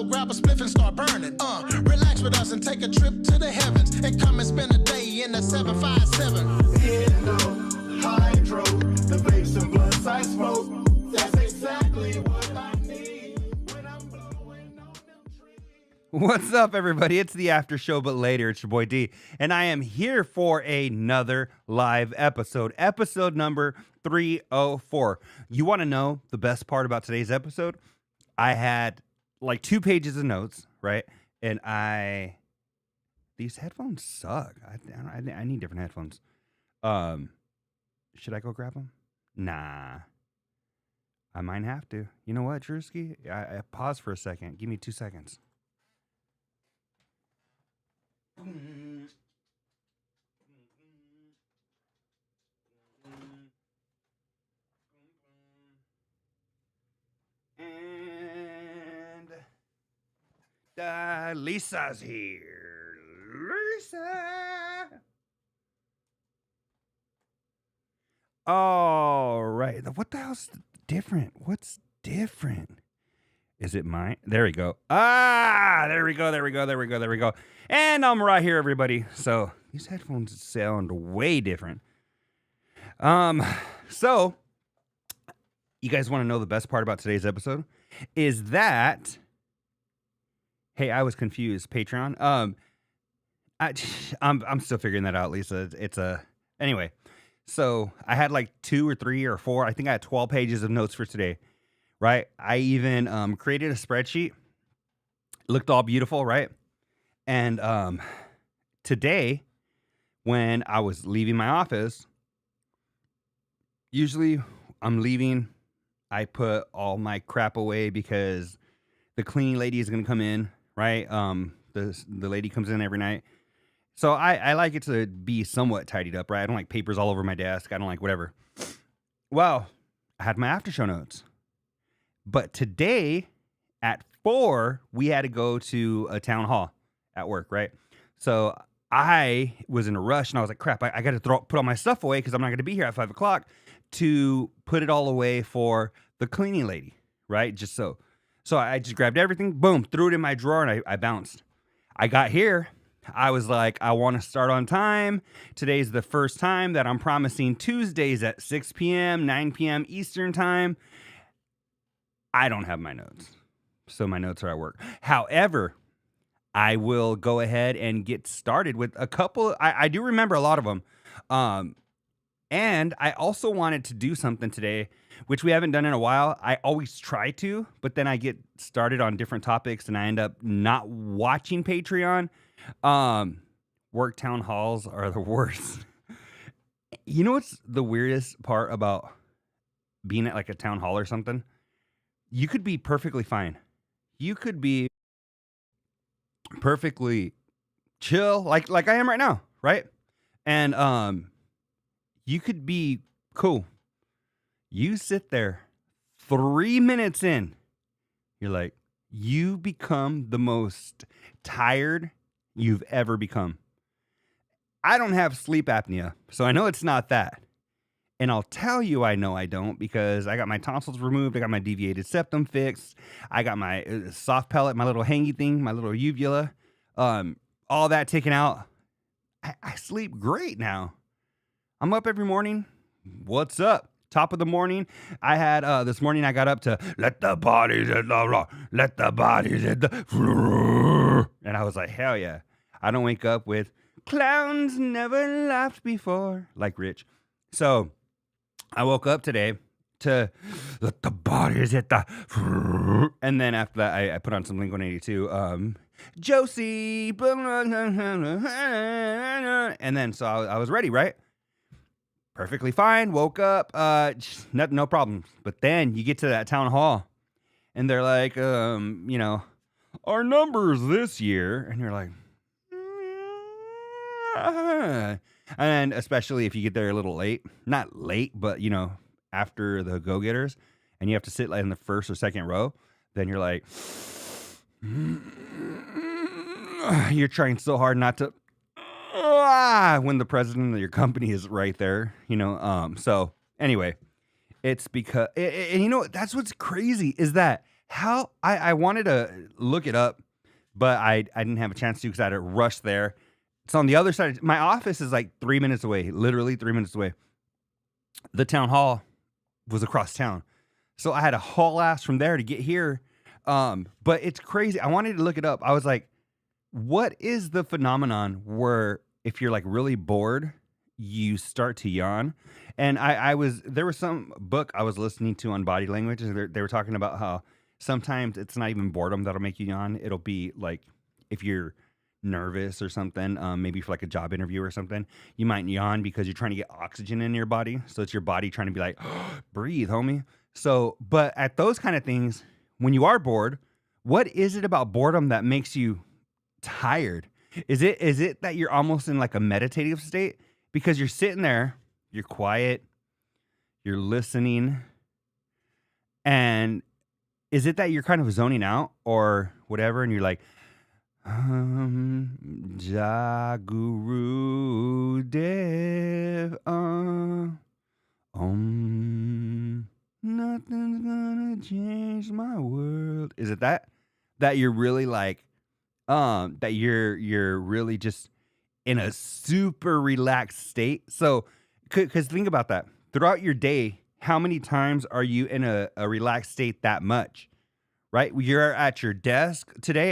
go grab a spliff and start burning. Relax with us and take a trip to the heavens and come and spend a day in the 757. Hydro, the vapes and blunts I smoke. That's exactly what I need when I'm blowing on them trees. What's up, everybody? It's the after show, but later. It's your boy D, and I am here for another live episode number 304. You want to know the best part about today's episode? I had like 2 pages of notes, right? And these headphones suck. I need different headphones. Should I go grab them? Nah. I might have to. You know what, Drewski? I pause for a second. Give me 2 seconds. And Lisa's here. Lisa. All right. What the hell's different? What's different? Is it mine? There we go. There we go. And I'm right here, everybody. So these headphones sound way different. So you guys want to know the best part about today's episode? Is that, hey, I was confused. Patreon. I'm still figuring that out, Lisa. Anyway. So I had like 2 or 3 or 4. I think I had 12 pages of notes for today, right? I even created a spreadsheet. It looked all beautiful, right? And today, when I was leaving my office, usually I'm leaving, I put all my crap away because the cleaning lady is going to come in, right? The lady comes in every night. So I like it to be somewhat tidied up, right? I don't like papers all over my desk. I don't like whatever. Well, I had my after show notes. But today at 4, we had to go to a town hall at work, right? So I was in a rush and I was like, crap, I got to put all my stuff away because I'm not going to be here at 5 o'clock to put it all away for the cleaning lady, right? Just so. So I just grabbed everything, boom, threw it in my drawer and I bounced. I got here. I was like, I want to start on time. Today's the first time that I'm promising Tuesdays at 6 p.m., 9 p.m. Eastern time. I don't have my notes. So my notes are at work. However, I will go ahead and get started with a couple. I do remember a lot of them. And I also wanted to do something today, which we haven't done in a while. I always try to, but then I get started on different topics and I end up not watching Patreon. Work town halls are the worst. You know what's the weirdest part about being at like a town hall or something? You could be perfectly fine. You could be perfectly chill, like I am right now, right? And you could be cool. You sit there 3 minutes in, you're like, you become the most tired you've ever become. I don't have sleep apnea, so I know it's not that. And I'll tell you I know I don't because I got my tonsils removed, I got my deviated septum fixed, I got my soft pellet, my little hangy thing, my little uvula, all that taken out. I sleep great now. I'm up every morning. What's up? Top of the morning. I had this morning I got up to let the bodies hit the floor, let the bodies hit the floor. And I was like, hell yeah. I don't wake up with clowns never laughed before, like Rich. So I woke up today to let the bodies hit the floor. And then after that, I put on some Blink-182. Josie. And then so I was ready, right? Perfectly fine. Woke up. No problems. But then you get to that town hall and they're like, our numbers this year. And you're like, and especially if you get there a little late, not late, but after the go-getters and you have to sit like in the first or second row, then you're like, you're trying so hard not to, when the president of your company is right there, so anyway, it's because, and that's what's crazy is that how I wanted to look it up, but I didn't have a chance to because I had to rush there. It's on the other side. My office is like 3 minutes away, literally 3 minutes away. The town hall was across town. So I had to haul ass from there to get here. But it's crazy. I wanted to look it up. I was like, what is the phenomenon where if you're like really bored, you start to yawn? And there was some book I was listening to on body language, and they were talking about how sometimes it's not even boredom that'll make you yawn. It'll be like if you're nervous or something, maybe for like a job interview or something, you might yawn because you're trying to get oxygen in your body. So it's your body trying to be like, breathe, homie. So, but at those kind of things, when you are bored, what is it about boredom that makes you tired? Is it that you're almost in like a meditative state because you're sitting there, you're quiet, you're listening, and is it that you're kind of zoning out or whatever, and you're like, Jaguru Dev, nothing's gonna change my world. Is it that you're really like, that you're really just in a super relaxed state? So, because think about that. Throughout your day, how many times are you in a relaxed state that much? Right? You're at your desk. Today,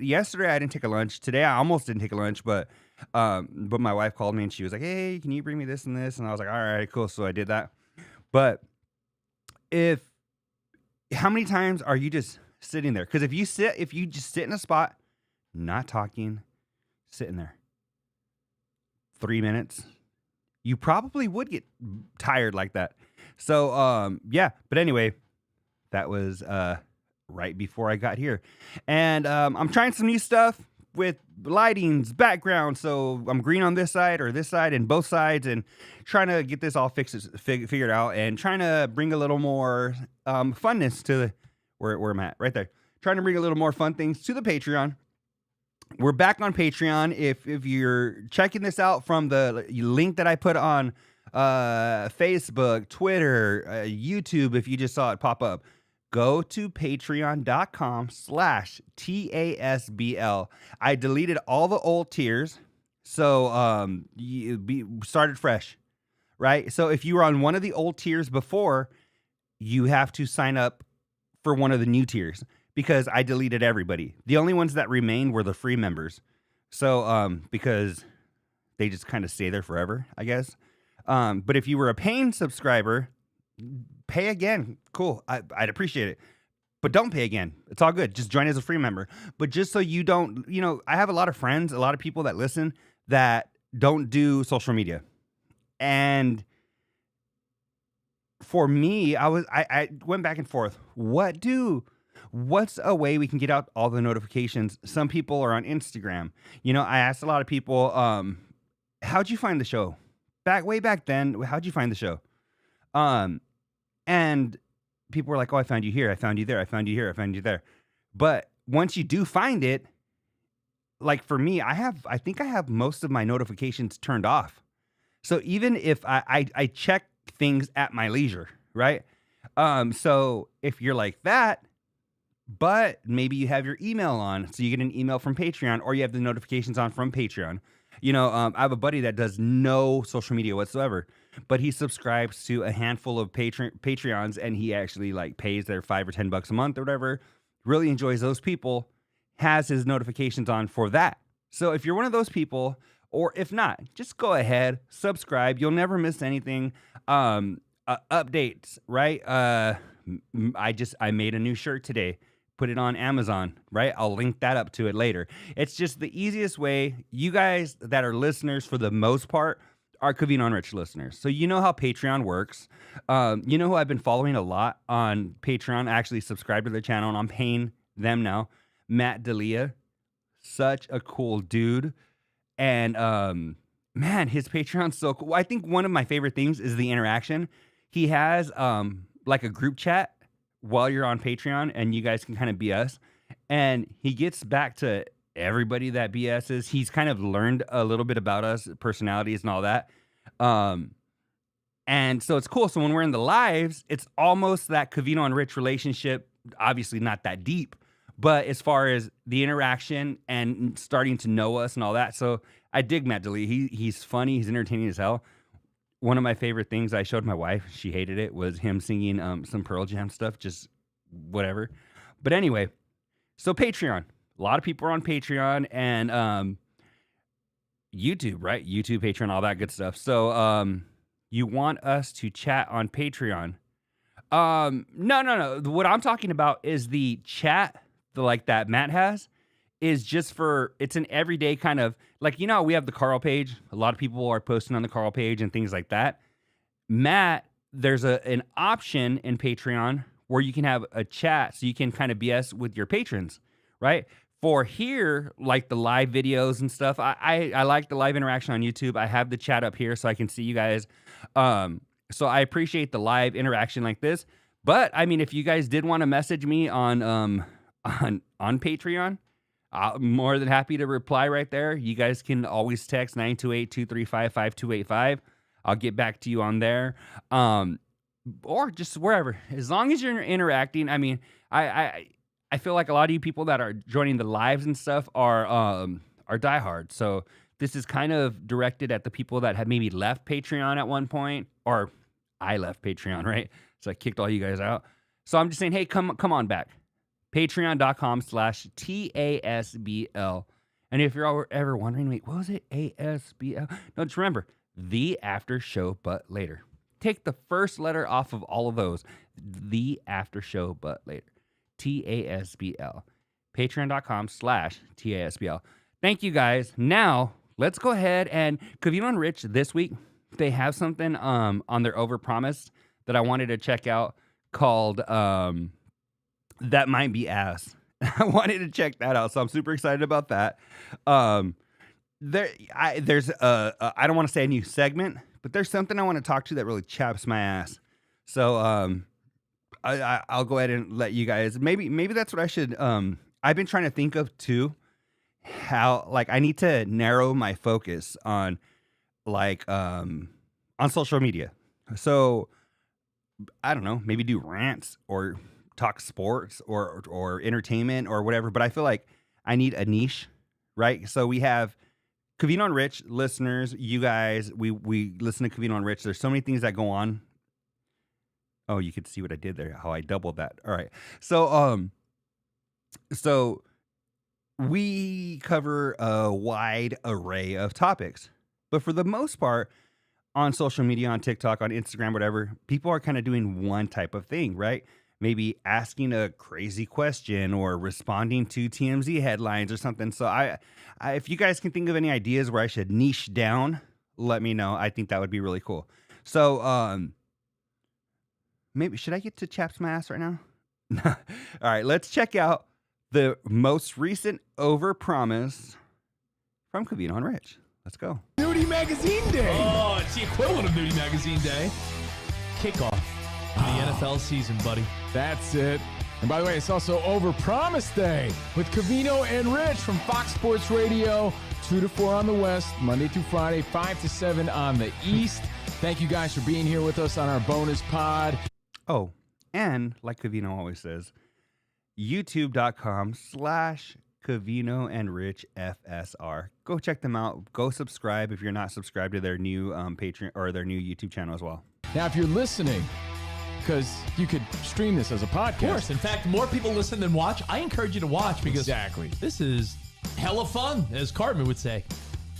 yesterday I didn't take a lunch. Today I almost didn't take a lunch, but my wife called me and she was like, "Hey, can you bring me this and this?" And I was like, "All right, cool." So I did that. But how many times are you just sitting there? Because if you just sit in a spot, not talking, sitting there, 3 minutes, you probably would get tired like that. So yeah. But anyway, that was right before I got here. And I'm trying some new stuff with lightings, background. So I'm green on this side and both sides, and trying to get this all figured out, and trying to bring a little more funness to where I'm at right there. Trying to bring a little more fun things to the Patreon. We're back on Patreon. If you're checking this out from the link that I put on Facebook, Twitter, YouTube, if you just saw it pop up, go to patreon.com/TASBL. I deleted all the old tiers. So started fresh, right? So if you were on one of the old tiers before, you have to sign up for one of the new tiers because I deleted everybody. The only ones that remained were the free members. So because they just kind of stay there forever, I guess. But if you were a paying subscriber, pay again. Cool. I'd appreciate it. But don't pay again. It's all good. Just join as a free member. But just so you don't, I have a lot of friends, a lot of people that listen that don't do social media. And for me, I went back and forth. What's a way we can get out all the notifications? Some people are on Instagram. I asked a lot of people, how'd you find the show? Way back then, how'd you find the show? And people were like, "Oh, I found you here. I found you there. I found you here. I found you there." But once you do find it, like for me, I think I have most of my notifications turned off. So even if I check things at my leisure, right? So if you're like that, but maybe you have your email on, so you get an email from Patreon, or you have the notifications on from Patreon. I have a buddy that does no social media whatsoever, but he subscribes to a handful of Patreons, and he actually like pays their $5 or $10 a month or whatever. Really enjoys those people, has his notifications on for that. So if you're one of those people, or if not, just go ahead, subscribe. You'll never miss anything. Updates, right? I made a new shirt today. Put it on Amazon, right? I'll link that up to it later. It's just the easiest way. You guys that are listeners for the most part are Covino Rich listeners. So you know how Patreon works. You know who I've been following a lot on Patreon. I actually subscribed to their channel, and I'm paying them now. Matt D'Elia. Such a cool dude. And man, his Patreon's so cool. I think one of my favorite things is the interaction. He has like a group chat while you're on Patreon, and you guys can kind of BS. And he gets back to everybody that BS's. He's kind of learned a little bit about us, personalities and all that. And so it's cool. So when we're in the lives, it's almost that Covino and Rich relationship obviously not that deep, but as far as the interaction and starting to know us and all that. So I dig Matt DeLee. He's funny. He's entertaining as hell. One of my favorite things I showed my wife, she hated it, was him singing some Pearl Jam stuff, just whatever. But anyway, so Patreon. A lot of people are on Patreon and YouTube, right? YouTube, Patreon, all that good stuff. So you want us to chat on Patreon. No. What I'm talking about is the chat, like that Matt has, is just for, it's an everyday kind of, like, you know, we have the Carl page. A lot of people are posting on the Carl page and things like that. Matt, there's an option in Patreon where you can have a chat so you can kind of BS with your patrons, right? For here, like the live videos and stuff, I like the live interaction on YouTube. I have the chat up here so I can see you guys. So I appreciate the live interaction like this. But I mean, if you guys did want to message me on Patreon, I'm more than happy to reply right there. You guys can always text 928-235-5285. I'll get back to you on there. Or just wherever. As long as you're interacting. I mean, I feel like a lot of you people that are joining the lives and stuff are diehard. So this is kind of directed at the people that have maybe left Patreon at one point, or I left Patreon, right? So I kicked all you guys out. So I'm just saying, hey, come on back. Patreon.com/TASBL. And if you're ever wondering, wait, what was it? ASBL? No, just remember, the after show, but later. Take the first letter off of all of those. The after show, but later. TASBL. Patreon.com/TASBL. Thank you guys. Now, let's go ahead and Covino and Rich this week, they have something on their Overpromise that I wanted to check out called That Might Be Ass. I wanted to check that out, so I'm super excited about that. There's I don't want to say a new segment, but there's something I want to talk to that really chaps my ass. So I'll go ahead and let you guys. Maybe that's what I should. I've been trying to think of too, how like I need to narrow my focus on on social media. So I don't know, maybe do rants or talk sports or entertainment or whatever. But I feel like I need a niche, right? So we have Covino and Rich listeners. You guys, we listen to Covino and Rich. There's so many things that go on. Oh, you could see what I did there, how I doubled that. All right. So we cover a wide array of topics, but for the most part on social media, on TikTok, on Instagram, whatever, people are kind of doing one type of thing, right? Maybe asking a crazy question or responding to TMZ headlines or something. So I if you guys can think of any ideas where I should niche down, let me know. I think that would be really cool. So, maybe should I get to chaps my ass right now? All right, let's check out the most recent Overpromise from Covino and Rich. Let's go. Nudie Magazine Day. Oh, it's the equivalent of Nudie Magazine Day. Kickoff of the NFL season, buddy. That's it. And by the way, it's also Overpromise Day with Covino and Rich from Fox Sports Radio, 2 to 4 on the West, Monday through Friday, 5 to 7 on the East. Thank you guys for being here with us on our bonus pod. Oh, and like Covino always says, youtube.com/Covino and Rich FSR. Go check them out. Go subscribe if you're not subscribed to their new Patreon or their new YouTube channel as well. Now, if you're listening, because you could stream this as a podcast. Of course. In fact, more people listen than watch. I encourage you to watch because exactly. This is hella fun, as Cartman would say.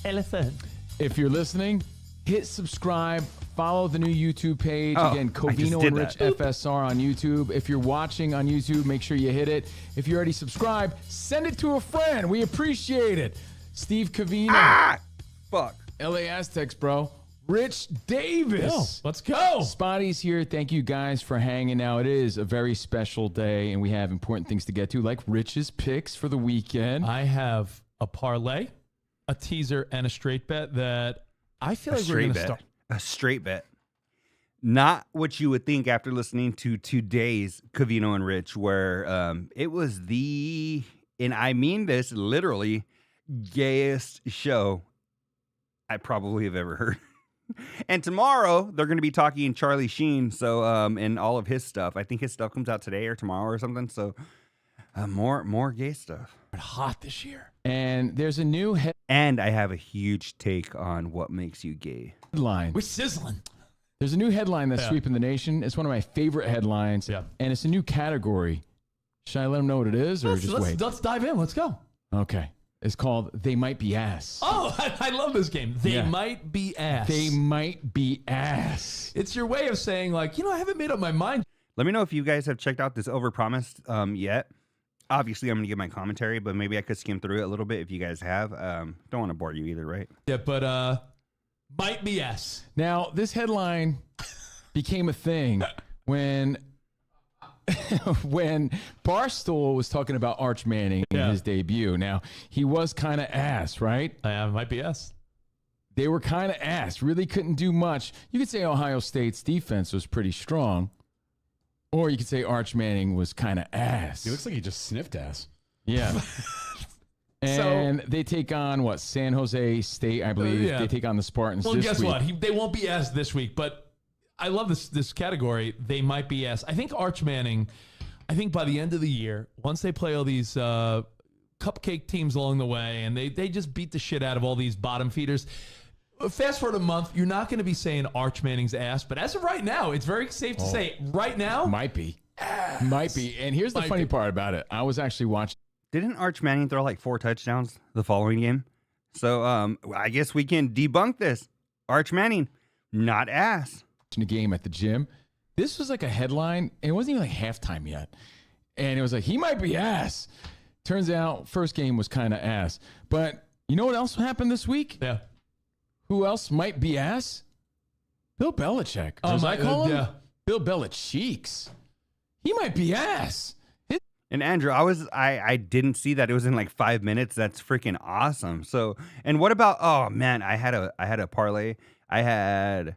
Hella fun. If you're listening, hit subscribe. Follow the new YouTube page. Again, Covino and Rich FSR on YouTube. If you're watching on YouTube, make sure you hit it. If you already subscribed, send it to a friend. We appreciate it. Steve Covino. Fuck. LA Aztecs, bro. Rich Davis. Yo, let's go. Spotty's here. Thank you guys for hanging out. It is a very special day, and we have important things to get to, like Rich's picks for the weekend. I have a parlay, a teaser, and a straight bet that I feel like we're going to start. A straight bet. Not what you would think after listening to today's Covino and Rich, where it was and I mean this literally, gayest show I probably have ever heard. And tomorrow they're going to be talking Charlie Sheen. So, and all of his stuff. I think his stuff comes out today or tomorrow or something. So, more gay stuff. Hot this year. And there's a new And I have a huge take on what makes you gay. headline. We're sizzling. There's a new headline that's sweeping the nation. It's one of my favorite headlines. Yeah. And it's a new category. Should I let them know what it is or just wait? Let's dive in. Let's go. Okay. It's called They Might Be Ass. Oh, I love this game. They might be ass. They might be ass. It's your way of saying, like, I haven't made up my mind. Let me know if you guys have checked out this Overpromised yet. Obviously, I'm going to give my commentary, but maybe I could skim through it a little bit if you guys have. Don't want to bore you either, right? Yeah, but might be ass. Now, this headline became a thing when Barstool was talking about Arch Manning in his debut. Now, he was kind of ass, right? Might be ass. They were kind of ass. Really couldn't do much. You could say Ohio State's defense was pretty strong. Or you could say Arch Manning was kind of ass. He looks like he just sniffed ass. Yeah. And they take on, San Jose State, I believe. They take on the Spartans this week. Well, guess what? They won't be ass this week, but I love this category. They might be ass. I think Arch Manning, by the end of the year, once they play all these cupcake teams along the way, and they just beat the shit out of all these bottom feeders, fast forward a month, you're not going to be saying Arch Manning's ass, but as of right now, it's very safe to say right now. Might be. Might be. And here's the funny part about it. I was actually watching. Didn't Arch Manning throw like 4 touchdowns the following game? So I guess we can debunk this. Arch Manning, not ass. A game at the gym. This was like a headline, and it wasn't even like halftime yet. And it was like, he might be ass. Turns out, first game was kind of ass. But you know what else happened this week? Yeah. Who else might be ass? Bill Belichick. As I call him? Yeah. Bill Belichick's. He might be ass. And Andrew, I didn't see that. It was in like 5 minutes. That's freaking awesome. So, and what about, oh man, I had a parlay. I had,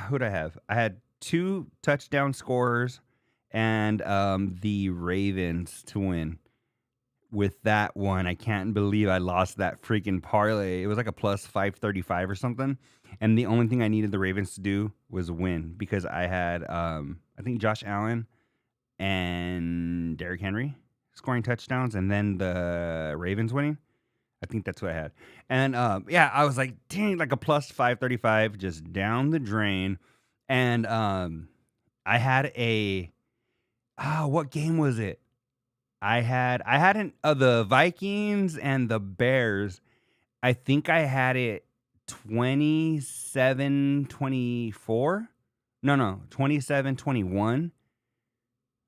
who'd I have? I had 2 touchdown scorers and the Ravens to win. With that one, I can't believe I lost that freaking parlay. It was like a plus 535 or something. And the only thing I needed the Ravens to do was win because I had, I think Josh Allen and Derrick Henry scoring touchdowns and then the Ravens winning. I think that's what I had. And I was like, dang, like a plus 535 just down the drain. And I had what game was it? I had the Vikings and the Bears. I think I had it 27-24. No, 27-21.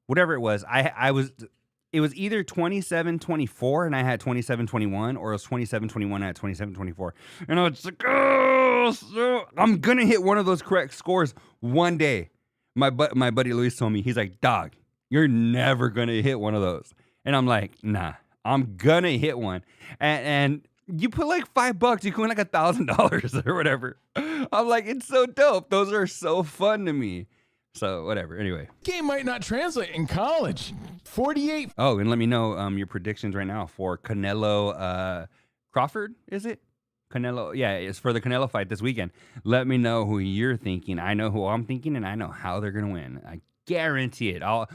Whatever it was. It was either 27-24 and I had 27-21, or it was 27-21 and I had 27-24. And I was like, so I'm gonna hit one of those correct scores one day. My buddy Luis told me, he's like, dog, you're never gonna hit one of those. And I'm like, nah, I'm gonna hit one. And you put like $5, you can win like $1,000 or whatever. I'm like, it's so dope. Those are so fun to me. So whatever. Anyway, game might not translate in college. 48. Oh, and let me know your predictions right now for Canelo Crawford. Is it Canelo? Yeah, it's for the Canelo fight this weekend. Let me know who you're thinking. I know who I'm thinking, and I know how they're gonna win. I guarantee it. I'll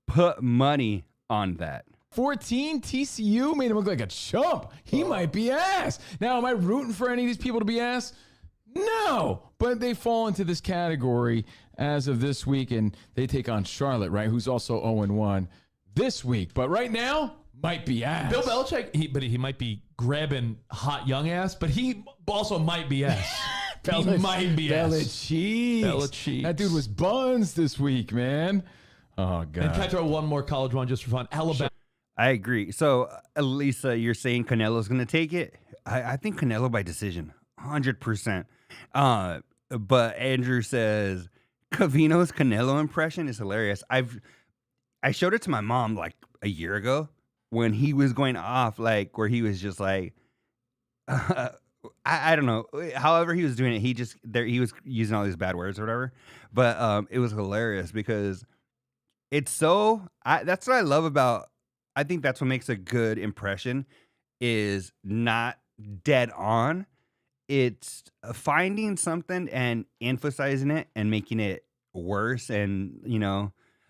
put money on that. 14, TCU made him look like a chump. He might be ass. Now, am I rooting for any of these people to be ass? No, but they fall into this category as of this week, and they take on Charlotte, right, who's also 0-1 this week. But right now, might be ass. Bill Belichick, he might be grabbing hot young ass, but he also might be ass. He might be ass. Belichick. That dude was buns this week, man. Oh, God. And can I throw one more college one just for fun? Alabama. I agree. So, Elisa, you're saying Canelo's going to take it? I think Canelo by decision, 100%. But Andrew says Covino's Canelo impression is hilarious. I showed it to my mom like a year ago when he was going off, like where he was just like, I don't know. However he was doing it, he was using all these bad words or whatever. But it was hilarious because it's so. That's what I love about. I think that's what makes a good impression is not dead on. it's finding something and emphasizing it and making it worse. And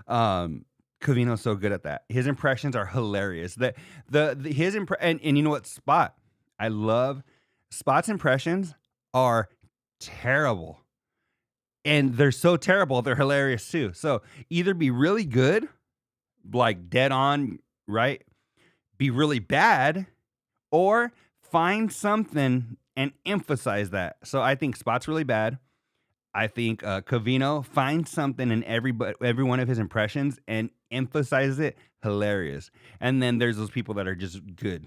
Covino's so good at that. His impressions are hilarious. And you know what, Spot? I love Spot's impressions are terrible. And they're so terrible, they're hilarious too. So either be really good, like dead on, right? Be really bad, or find something and emphasize that. So I think Spot's really bad. I think Covino finds something in every one of his impressions and emphasizes it. Hilarious. And then there's those people that are just good.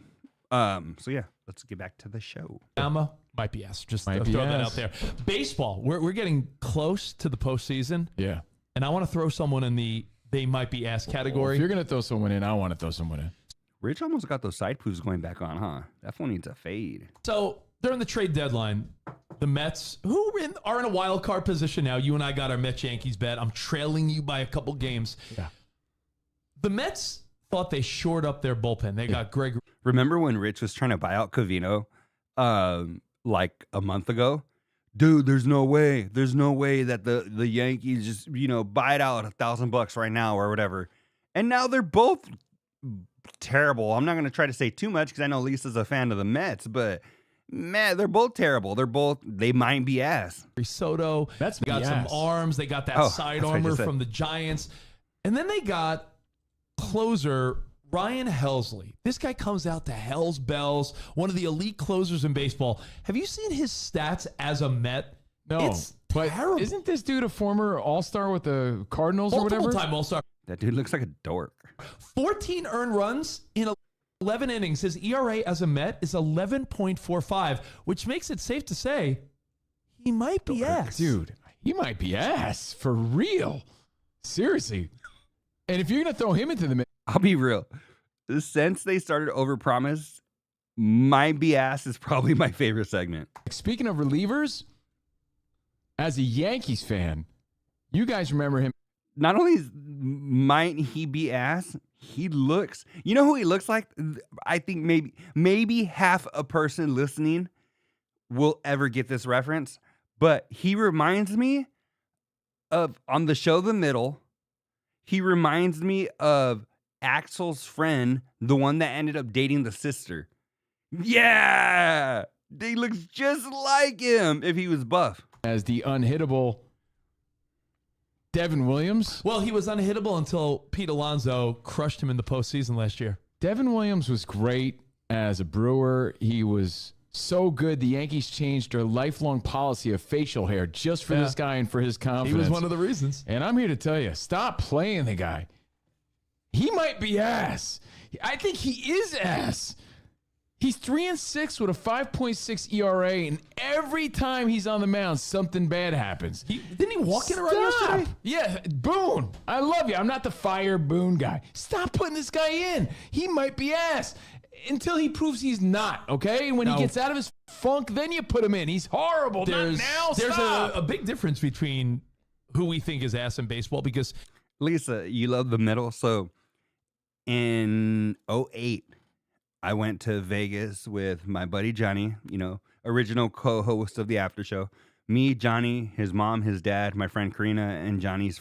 So yeah, let's get back to the show. Alabama might be yes. Just throw that out there. Baseball. We're getting close to the postseason. Yeah. And I want to throw someone in the they might be ass category. Well, if you're gonna throw someone in, I want to throw someone in. Rich almost got those side poofs going back on, huh? That one needs a fade. So during the trade deadline, the Mets, who are in a wild card position now. You and I got our Mets-Yankees bet. I'm trailing you by a couple games. Yeah. The Mets thought they shored up their bullpen. They got Greg. Remember when Rich was trying to buy out Covino like a month ago? Dude, there's no way that the Yankees just, buy it out $1,000 right now or whatever. And now they're both terrible. I'm not going to try to say too much because I know Lisa's a fan of the Mets, but man, they're both terrible. They might be ass. Soto. That's got some arms. They got that side armor from the Giants. And then they got closer Ryan Helsley. This guy comes out to hell's bells, one of the elite closers in baseball. Have you seen his stats as a Met? No. It's but terrible. Isn't this dude a former All-Star with the Cardinals or whatever? Multiple-time All-Star. That dude looks like a dork. 14 earned runs in 11 innings. His ERA as a Met is 11.45, which makes it safe to say he might be ass. Dude, he might be ass. For real. Seriously. And if you're going to throw him into the mix. I'll be real. Since they started Overpromise, my BS is probably my favorite segment. Speaking of relievers, as a Yankees fan, you guys remember him. Not only might he be ass, he looks. You know who he looks like? I think maybe half a person listening will ever get this reference, but he reminds me of, on the show The Middle, he reminds me of Axel's friend, the one that ended up dating the sister. Yeah! He looks just like him if he was buff. As the unhittable Devin Williams. Well, he was unhittable until Pete Alonso crushed him in the postseason last year. Devin Williams was great as a Brewer. He was so good. The Yankees changed their lifelong policy of facial hair just for this guy and for his confidence. He was one of the reasons. And I'm here to tell you, stop playing the guy. He might be ass. I think he is ass. He's 3-6 with a 5.6 ERA, and every time he's on the mound, something bad happens. Didn't he walk in a run yesterday? Yeah, Boone. I love you. I'm not the fire Boone guy. Stop putting this guy in. He might be ass until he proves he's not, okay? When he gets out of his funk, then you put him in. He's horrible. Not now. There's a big difference between who we think is ass in baseball because... Lisa, you love The Middle, so in 2008, I went to Vegas with my buddy Johnny, original co-host of the after show. Me, Johnny, his mom, his dad, my friend Karina, and Johnny's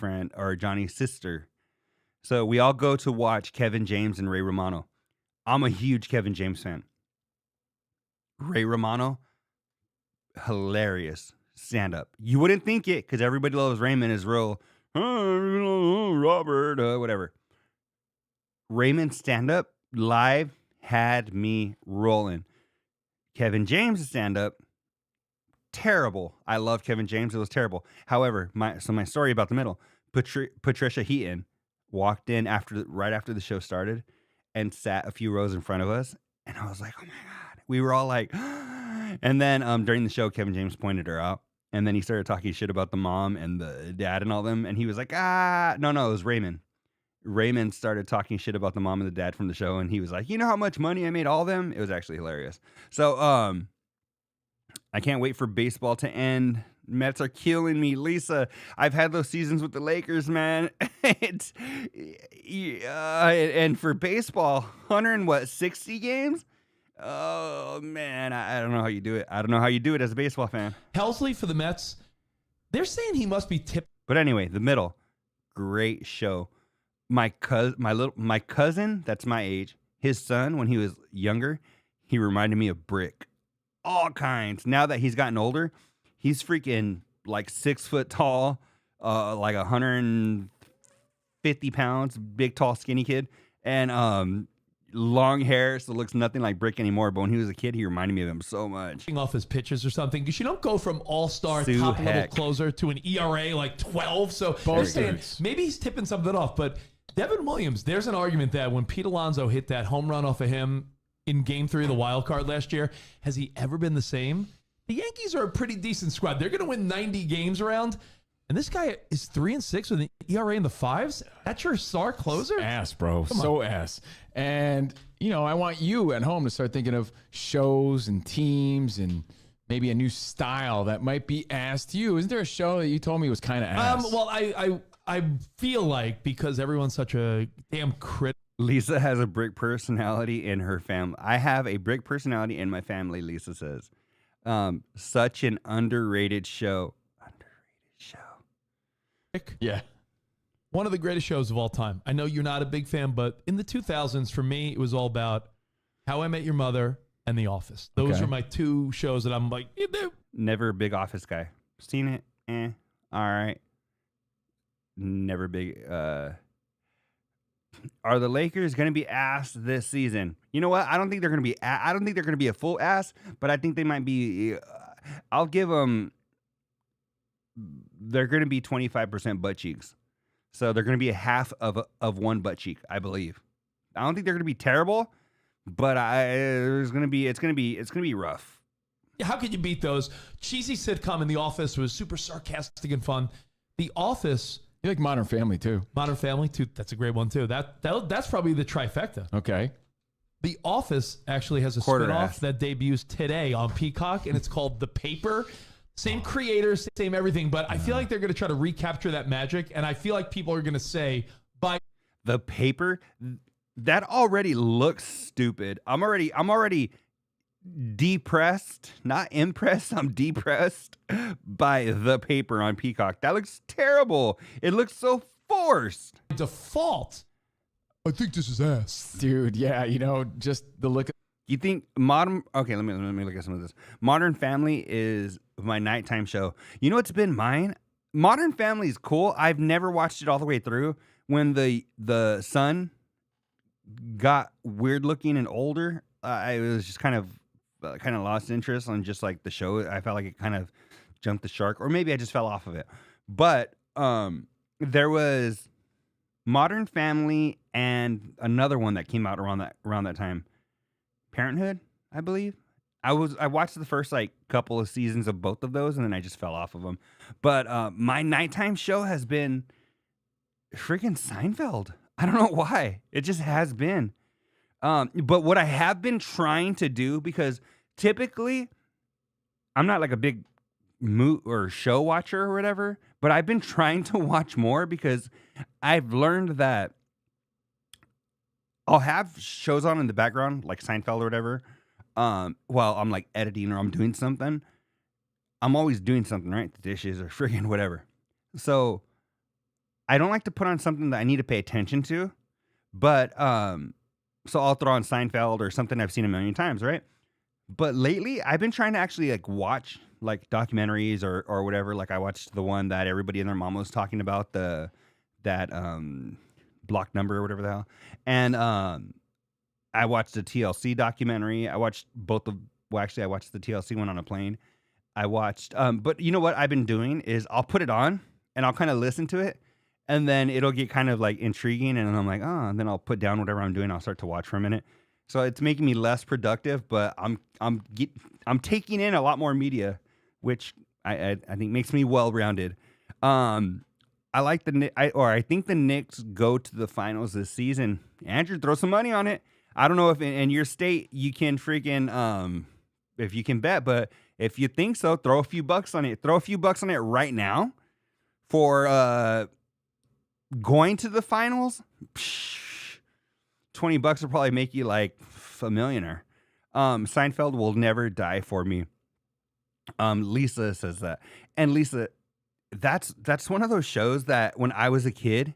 sister. So we all go to watch Kevin James and Ray Romano. I'm a huge Kevin James fan. Ray Romano, hilarious stand-up. You wouldn't think it because everybody loves Raymond is real, Robert, whatever. Raymond's stand-up live had me rolling. Kevin James' stand-up, terrible. I love Kevin James. It was terrible. However, my story about The Middle, Patricia Heaton walked in right after the show started and sat a few rows in front of us. And I was like, oh my God. We were all like, and then during the show, Kevin James pointed her out. And then he started talking shit about the mom and the dad and all them. And he was like, no, it was Raymond. Raymond started talking shit about the mom and the dad from the show, and he was like, you know how much money I made all of them? It was actually hilarious. So I can't wait for baseball to end. Mets are killing me. Lisa, I've had those seasons with the Lakers, man. And for baseball, 60 games? Oh man, I don't know how you do it. I don't know how you do it as a baseball fan. Helsley for the Mets. They're saying he must be tipped. But anyway, The Middle, great show. My cousin, that's my age. His son, when he was younger, he reminded me of Brick. All kinds. Now that he's gotten older, he's freaking like 6 foot tall, like 150 pounds, big, tall, skinny kid, and long hair, so looks nothing like Brick anymore. But when he was a kid, he reminded me of him so much. Off his pitches or something, because you don't go from all-star Sue top-level Heck. closer to an ERA like 12. So they're saying maybe he's tipping something off. But Devin Williams, there's an argument that when Pete Alonso hit that home run off of him in Game 3 of the wild card last year, has he ever been the same? The Yankees are a pretty decent squad. They're going to win 90 games around. And this guy is 3-6 with an ERA in the 5s. That's your star closer? Ass, bro. So ass. And, you know, I want you at home to start thinking of shows and teams and maybe a new style that might be ass to you. Isn't there a show that you told me was kind of ass? Well, I feel like because everyone's such a damn critic. Lisa has a Brick personality in her family. I have a Brick personality in my family, Lisa says. Such an underrated show. Yeah. One of the greatest shows of all time. I know you're not a big fan, but in the 2000s, for me, it was all about How I Met Your Mother and The Office. Those are my two shows that I'm like, Never a big Office guy. Seen it? All right. Never big. Are the Lakers going to be ass this season? You know what? I don't think they're going to be. I don't think they're going to be a full ass, but I think they might be. I'll give them. They're going to be 25% butt cheeks, so they're going to be a half of one butt cheek, I believe. I don't think they're going to be terrible, but it's going to be rough. How could you beat those? Cheesy sitcom in The Office was super sarcastic and fun. The Office. You like Modern Family, too. Modern Family, too. That's a great one, too. That's probably the trifecta. Okay. The Office actually has a spinoff that debuts today on Peacock, and it's called The Paper. Same creators, same everything, but I feel like they're going to try to recapture that magic, and I feel like people are going to say, by The Paper, that already looks stupid. I'm already depressed, not impressed. I'm depressed by The Paper on Peacock. That looks terrible. It looks so forced. default, I think this is ass. Dude, yeah, you know, just the look. You think Modern... Okay, let me look at some of this. Modern Family is my nighttime show. You know what's been mine? Modern Family is cool. I've never watched it all the way through. When the son got weird looking and older, I was just kind of lost interest on just like the show. I felt like it kind of jumped the shark, or maybe I just fell off of it. But there was Modern Family and another one that came out around that time. Parenthood, I believe. I watched the first like couple of seasons of both of those, and then I just fell off of them. But my nighttime show has been freaking Seinfeld. I don't know why. It just has been. But what I have been trying to do, because typically I'm not like a big or show watcher or whatever, but I've been trying to watch more because I've learned that I'll have shows on in the background, like Seinfeld or whatever, while I'm like editing or I'm doing something. I'm always doing something, right? The dishes or friggin' whatever. So I don't like to put on something that I need to pay attention to, but so I'll throw on Seinfeld or something I've seen a million times, right? But lately, I've been trying to actually like watch like documentaries or whatever. Like I watched the one that everybody and their mom was talking about, that block number or whatever the hell. And I watched a TLC documentary. I watched I watched the TLC one on a plane. I watched, but you know what I've been doing is I'll put it on and I'll kind of listen to it, and then it'll get kind of like intriguing, and then I'm like, oh, and then I'll put down whatever I'm doing. I'll start to watch for a minute. So it's making me less productive, but I'm taking in a lot more media, which I think makes me well-rounded. I think the Knicks go to the finals this season. Andrew, throw some money on it. I don't know if in your state you can freaking if you can bet, but if you think so, throw a few bucks on it. Throw a few bucks on it right now for going to the finals. $20 will probably make you like a millionaire. Seinfeld will never die for me. Lisa says that. And Lisa, that's one of those shows that when I was a kid,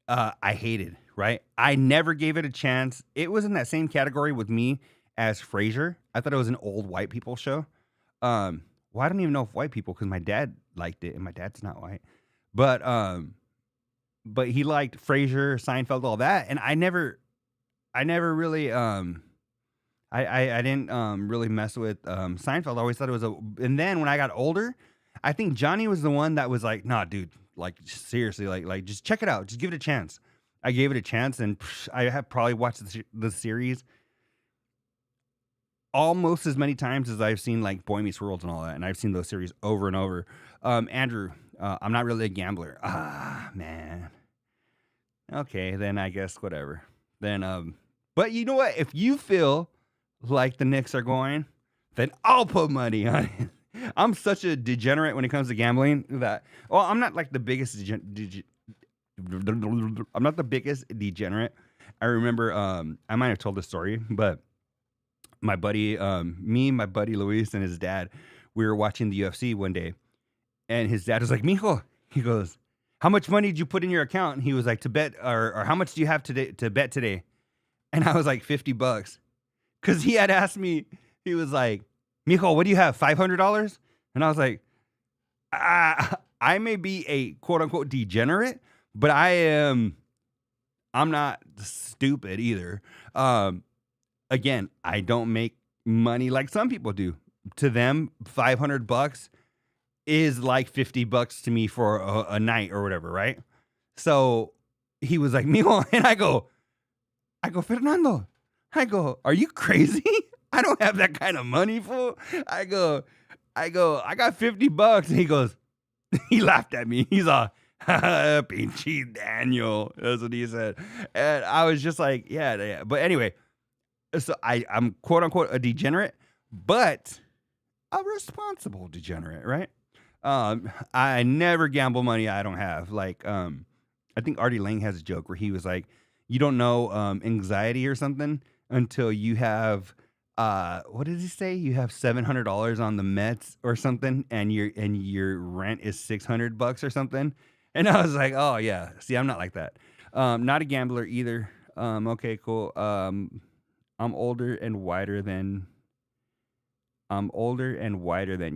I hated, right? I never gave it a chance. It was in that same category with me as Frasier. I thought it was an old white people show. Well, I don't even know if white people, because my dad liked it, and my dad's not white. But he liked Frasier, Seinfeld, all that, and I never really I didn't really mess with Seinfeld. I always thought it was and then when I got older, I think Johnny was the one that was like, nah, dude, like seriously, like just check it out, just give it a chance. I gave it a chance, and I have probably watched the series almost as many times as I've seen like Boy Meets World and all that, and I've seen those series over and over. Andrew, I'm not really a gambler. Man. Okay, then I guess whatever. Then but you know what? If you feel like the Knicks are going, then I'll put money on it. I'm such a degenerate when it comes to gambling that, well, I'm not like the biggest I'm not the biggest degenerate. I remember, I might have told this story, but my buddy, my buddy Luis and his dad, we were watching the UFC one day, and his dad was like, Mijo, he goes, how much money did you put in your account? And he was like, to bet, or how much do you have today to bet today? And I was like, $50. Because he had asked me, he was like, Mijo, what do you have, $500? And I was like, I may be a quote-unquote degenerate, but I'm not stupid either. Again, I don't make money like some people do. To them, $500 is like $50 to me for a night or whatever, right? So he was like, Mijo, and I go, Fernando, are you crazy? I don't have that kind of money, fool. I go, I got $50. And he goes, he laughed at me. He's all, Pinchy Daniel. That's what he said. And I was just like, yeah. But anyway, so I'm quote unquote a degenerate, but a responsible degenerate, right? I never gamble money I don't have. Like, I think Artie Lang has a joke where he was like, you don't know anxiety or something until you have what did he say? You have $700 on the Mets or something, and your rent is $600 or something. And I was like, oh yeah. See, I'm not like that. Not a gambler either. Okay, cool. I'm older and wider than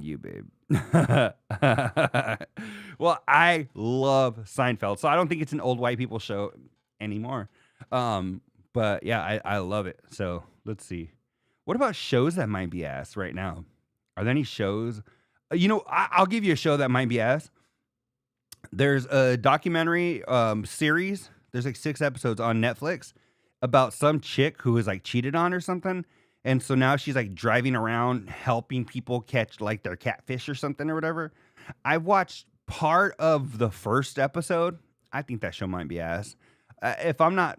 you, babe. Well, I love Seinfeld, so I don't think it's an old white people show anymore. But yeah, I love it. So let's see. What about shows that might be ass right now? Are there any shows? I'll give you a show that might be ass. There's a documentary series. There's like 6 episodes on Netflix about some chick who was like cheated on or something. And so now she's like driving around helping people catch like their catfish or something or whatever. I watched part of the first episode. I think that show might be ass. If I'm not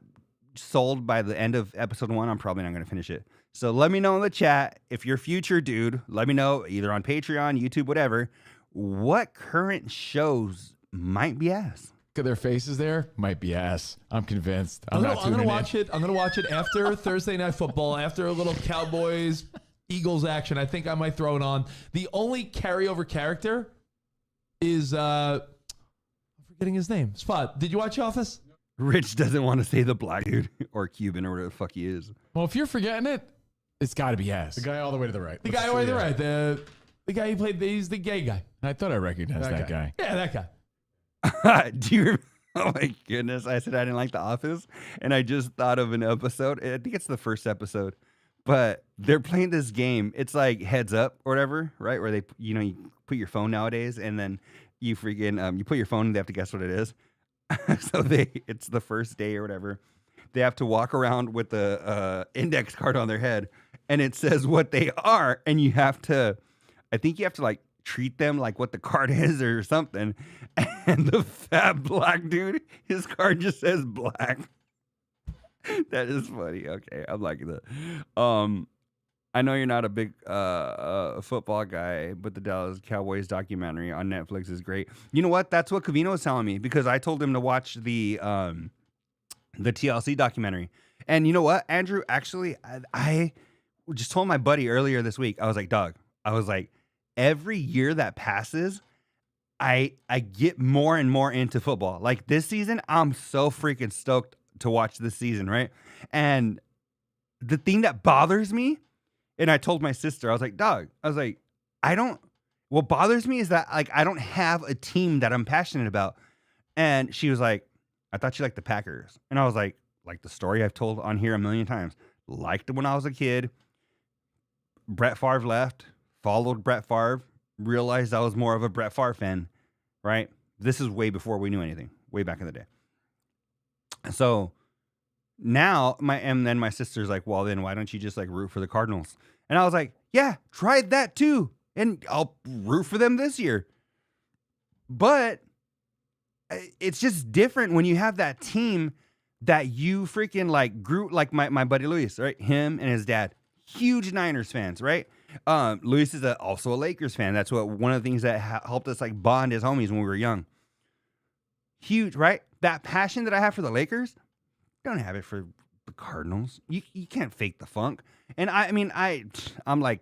sold by the end of episode 1, I'm probably not going to finish it. So let me know in the chat, if you're future dude, let me know either on Patreon, YouTube, whatever, what current shows might be ass. Look at their faces there. Might be ass. I'm convinced. I'm gonna watch it. I'm gonna watch it after Thursday Night Football, after a little Cowboys Eagles action. I think I might throw it on. The only carryover character is I'm forgetting his name. Spot. Did you watch Office? Rich doesn't want to say the black dude or Cuban or whatever the fuck he is. Well, if you're forgetting it, it's got to be ass. The guy all the way to the right. The guy all the way to the right. The guy who played, he's the gay guy. I thought I recognized that guy. Yeah, that guy. Do you? Oh my goodness! I said I didn't like The Office, and I just thought of an episode. I think it's the first episode, but they're playing this game. It's like Heads Up or whatever, right? Where they, you put your phone nowadays, and then you freaking you put your phone, and they have to guess what it is. So it's the first day or whatever. They have to walk around with the index card on their head, and it says what they are, and I think you have to like treat them like what the card is or something. And the fat black dude, his card just says black. That is funny. Okay, I'm liking that. I know you're not a big football guy, but the Dallas Cowboys documentary on Netflix is great. You know what? That's what Covino was telling me, because I told him to watch the TLC documentary. And you know what, Andrew? Actually, just told my buddy earlier this week, I was like, dog, I was like, every year that passes, I get more and more into football. Like this season, I'm so freaking stoked to watch this season, right? And the thing that bothers me, and I told my sister, I was like, dog, I was like, what bothers me is that like I don't have a team that I'm passionate about. And she was like, I thought you liked the Packers. And I was like the story I've told on here a million times. Liked it when I was a kid. Brett Favre left, followed Brett Favre, realized I was more of a Brett Favre fan, right? This is way before we knew anything, way back in the day. So now then my sister's like, well, then why don't you just like root for the Cardinals? And I was like, yeah, tried that too. And I'll root for them this year. But it's just different when you have that team that you freaking like grew, like my buddy Luis, right? Him and his dad, huge Niners fans, right? Luis is also a Lakers fan. That's one of the things that helped us like bond as homies when we were young. Huge, right? That passion that I have for the Lakers, don't have it for the Cardinals. You can't fake the funk. And I'm like,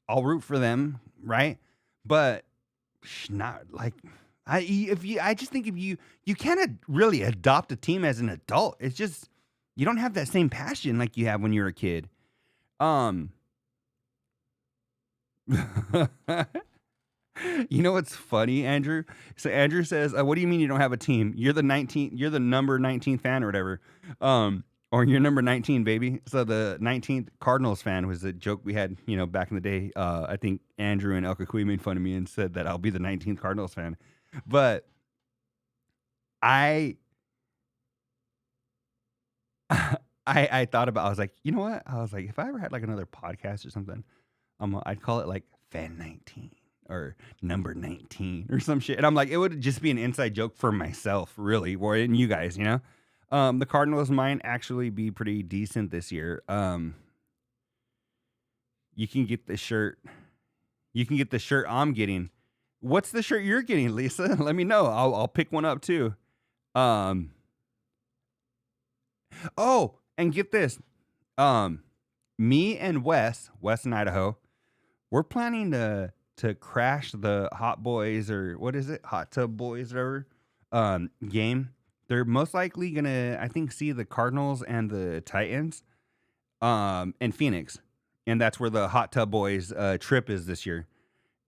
I'll root for them, right? But not like I just think if you can't really adopt a team as an adult. It's just you don't have that same passion like you have when you're a kid. You know what's funny, Andrew? So Andrew says, "What do you mean you don't have a team? You're the number 19 fan or whatever. Or you're number 19, baby." So the 19th Cardinals fan was a joke we had, back in the day. I think Andrew and El Kakui made fun of me and said that I'll be the 19th Cardinals fan. But I thought about, I was like, you know what? I was like, if I ever had like another podcast or something, I'd call it like Fan 19 or Number 19 or some shit. And I'm like, it would just be an inside joke for myself, really, and you guys, The Cardinals might actually be pretty decent this year. You can get the shirt. You can get the shirt I'm getting. What's the shirt you're getting, Lisa? Let me know. I'll pick one up too. Oh, and get this. Me and Wes in Idaho, we're planning to crash the Hot Boys, or what is it? Hot Tub Boys, whatever, game. They're most likely gonna, I think, see the Cardinals and the Titans, in Phoenix, and that's where the Hot Tub Boys trip is this year,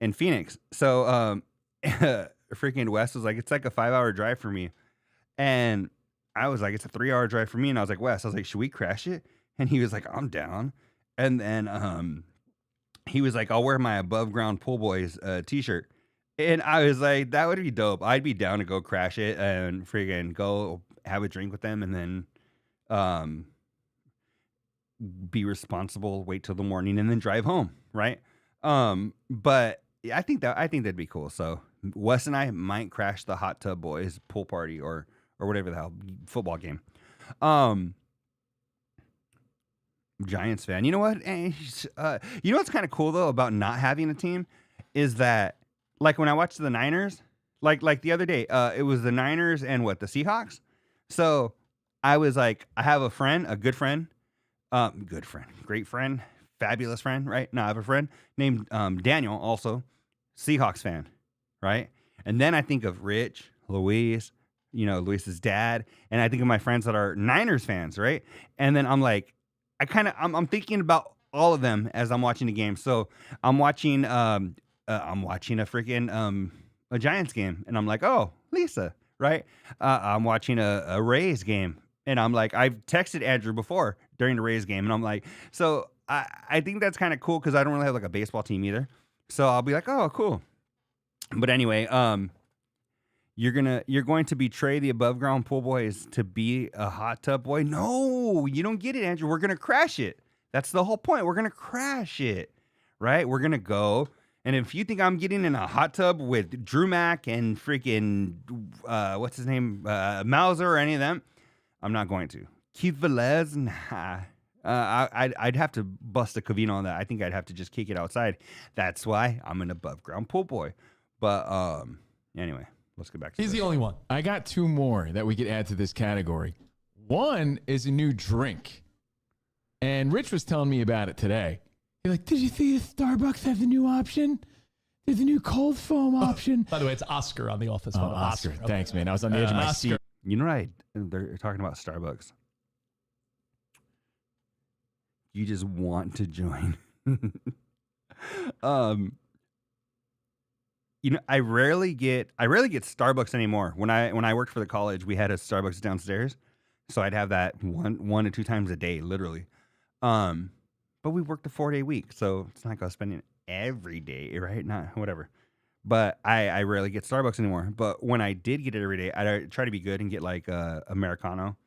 in Phoenix. So, freaking Wes was like, it's like a 5-hour drive for me, and I was like, it's a 3-hour drive for me, and I was like, Wes, I was like, should we crash it? And he was like, I'm down, and then he was like, I'll wear my Above Ground Pool Boys t-shirt. And I was like, that would be dope. I'd be down to go crash it and freaking go have a drink with them, and then be responsible, wait till the morning, and then drive home, right? But I think that'd be cool. So Wes and I might crash the Hot Tub Boys pool party or whatever the hell football game. Giants fan. You know what? You know what's kind of cool though about not having a team is that, like when I watched the Niners, like the other day, it was the Niners and the Seahawks. So I was like, I have a friend, a good friend, great friend, fabulous friend, right? No, I have a friend named Daniel, also Seahawks fan, right? And then I think of Rich, Luis, Luis's dad, and I think of my friends that are Niners fans, right? And then I'm like, I'm thinking about all of them as I'm watching the game. So I'm watching a freaking a Giants game, and I'm like, oh, Lisa, right? I'm watching a Rays game, and I'm like, I've texted Andrew before during the Rays game, and I'm like, so I think that's kind of cool because I don't really have like a baseball team either. So I'll be like, oh, cool. But anyway, you're going to betray the Above Ground Pool Boys to be a hot tub boy? No, you don't get it, Andrew. We're gonna crash it. That's the whole point. We're gonna crash it, right? We're gonna go. And if you think I'm getting in a hot tub with Drew Mack and freaking, what's his name, Mauser or any of them, I'm not going to. Keith Velez, nah. I'd have to bust a Covino on that. I think I'd have to just kick it outside. That's why I'm an above ground pool boy. But anyway, let's get back to He's this. the only one. I got two more that we could add to this category. One is a new drink. And Rich was telling me about it today. You're like, did you see Starbucks have the new option? There's a new cold foam option. By the way, it's Oscar on the Office. Oscar. Okay. Thanks, man. I was on the edge of my seat. You know, they're talking about Starbucks. You just want to join. You know, I rarely get Starbucks anymore. When I worked for the college, we had a Starbucks downstairs, so I'd have that one to two times a day, literally. But we worked a 4-day week, so it's not like I was spending it every day, right? Not whatever. But I rarely get Starbucks anymore. But when I did get it every day, I try to be good and get like Americano,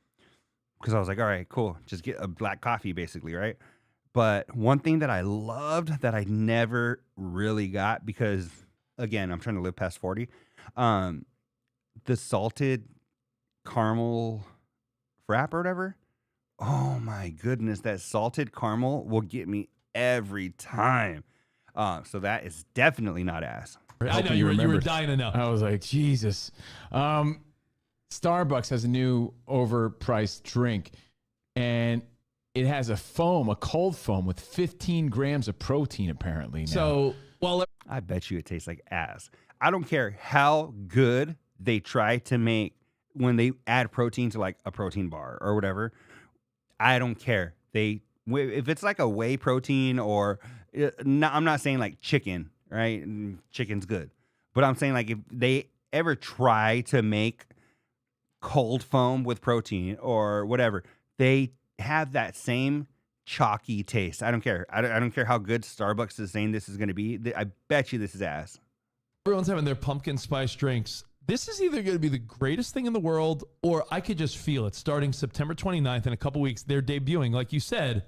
because I was like, all right, cool, just get a black coffee, basically, right? But one thing that I loved that I never really got, because again, I'm trying to live past 40, the salted caramel frap or whatever. Oh my goodness, that salted caramel will get me every time. So that is definitely not ass. I know you were dying to know. I was like, Jesus. Starbucks has a new overpriced drink, and it has a cold foam with 15 grams of protein apparently now. So, well, I bet you it tastes like ass. I don't care how good they try to make when they add protein to like a protein bar or whatever. I don't care. If it's like a whey protein or I'm not saying like chicken, right? Chicken's good. But I'm saying like if they ever try to make cold foam with protein or whatever, they have that same chalky taste. I don't care. I don't care how good Starbucks is saying this is going to be. I bet you this is ass. Everyone's having their pumpkin spice drinks. This is either going to be the greatest thing in the world, or I could just feel it. Starting September 29th in a couple weeks, they're debuting, like you said,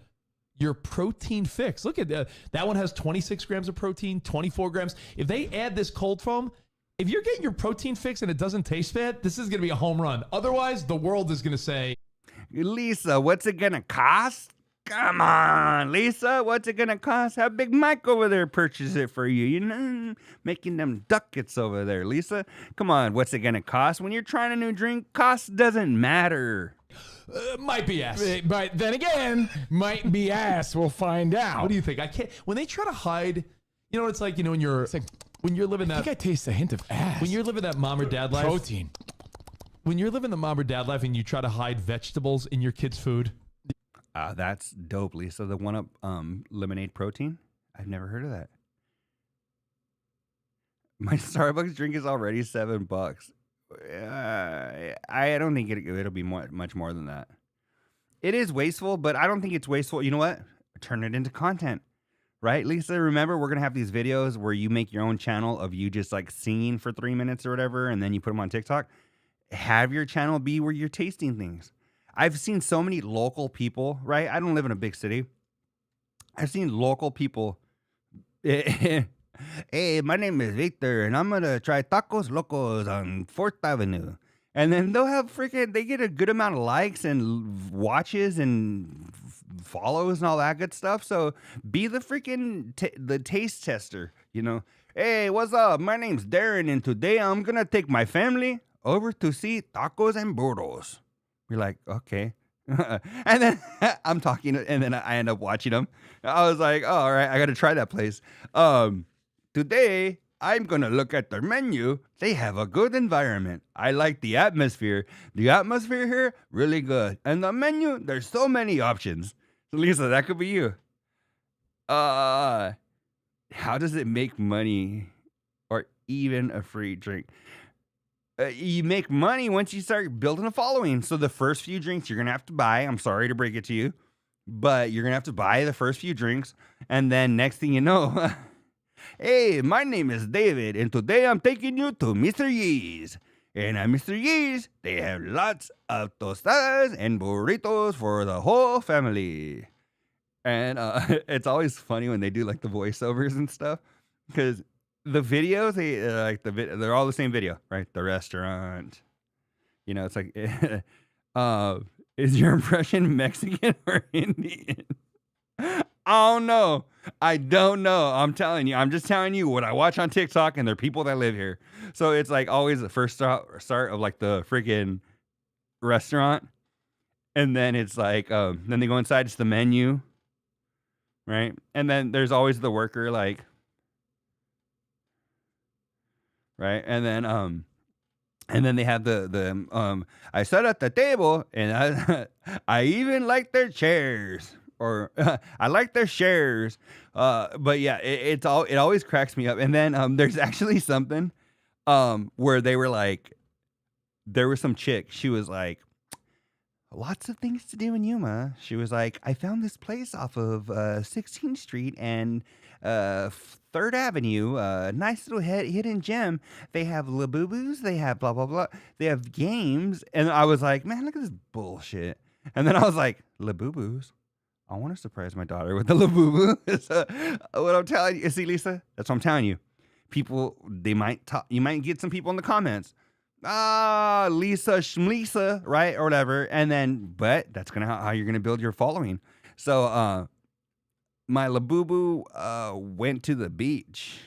your protein fix. Look at that. That one has 26 grams of protein, 24 grams. If they add this cold foam, if you're getting your protein fix and it doesn't taste bad, this is going to be a home run. Otherwise, the world is going to say, Lisa, what's it going to cost? Come on, Lisa, what's it going to cost? Have Big Mike over there purchase it for you. You know, making them ducats over there, Lisa. Come on, what's it going to cost? When you're trying a new drink, cost doesn't matter. Might be ass. But then again, might be ass. We'll find out. What do you think? I can't. When they try to hide, you know what it's like, you know, when you're living that. I think I taste a hint of ass. When you're living that mom or dad life. Protein. When you're living the mom or dad life and you try to hide vegetables in your kids' food. That's dope, Lisa. The one up lemonade protein. I've never heard of that. My Starbucks drink is already $7. I don't think it'll be much more than that. It is wasteful, but I don't think it's wasteful. You know what? Turn it into content, right, Lisa? Remember, we're gonna have these videos where you make your own channel of you just like singing for 3 minutes or whatever, and then you put them on TikTok. Have your channel be where you're tasting things. I've seen so many local people, right? I don't live in a big city. I've seen local people. Hey, my name is Victor, and I'm going to try Tacos Locos on 4th Avenue. And then they'll have they get a good amount of likes and watches and follows and all that good stuff. So be the the taste tester, you know. Hey, what's up? My name's Darren, and today I'm going to take my family over to see Tacos and Burros. You're like, okay. And then I'm talking, and then I end up watching them. I was like, oh, all right, I got to try that place. Today, I'm going to look at their menu. They have a good environment. I like the atmosphere. The atmosphere here, really good. And the menu, there's so many options. So Lisa, that could be you. How does it make money or even a free drink? You make money once you start building a following. So the first few drinks you're going to have to buy. I'm sorry to break it to you, but you're going to have to buy the first few drinks. And then next thing you know, hey, my name is David, and today I'm taking you to Mr. Yee's. And at Mr. Yee's, they have lots of tostadas and burritos for the whole family. And it's always funny when they do like the voiceovers and stuff, because the videos, they're all the same video, right? The restaurant, you know, it's like, is your impression Mexican or Indian? Oh no, I don't know. I'm telling you, I'm just telling you what I watch on TikTok, and they're people that live here. So it's like always the first start of like the freaking restaurant, and then it's like, then they go inside, it's the menu, right? And then there's always the worker, like, right? And then they have the I sat at the table and I even like their chairs, or I like their shares. But yeah, it always cracks me up. And then there's actually something where they were like, there was some chick, she was like, lots of things to do in Yuma. She was like, I found this place off of 16th Street and 3rd Avenue. Nice little hidden gem. They have Labubus. They have blah, blah, blah. They have games. And I was like, man, look at this bullshit. And then I was like, Labubus? I want to surprise my daughter with the Labubu. So, what I'm telling you, see, Lisa, that's what I'm telling you. People, they might talk, you might get some people in the comments. Lisa Schmlisa, right? Or whatever. And then, but that's gonna how you're gonna build your following. So my Labubu went to the beach.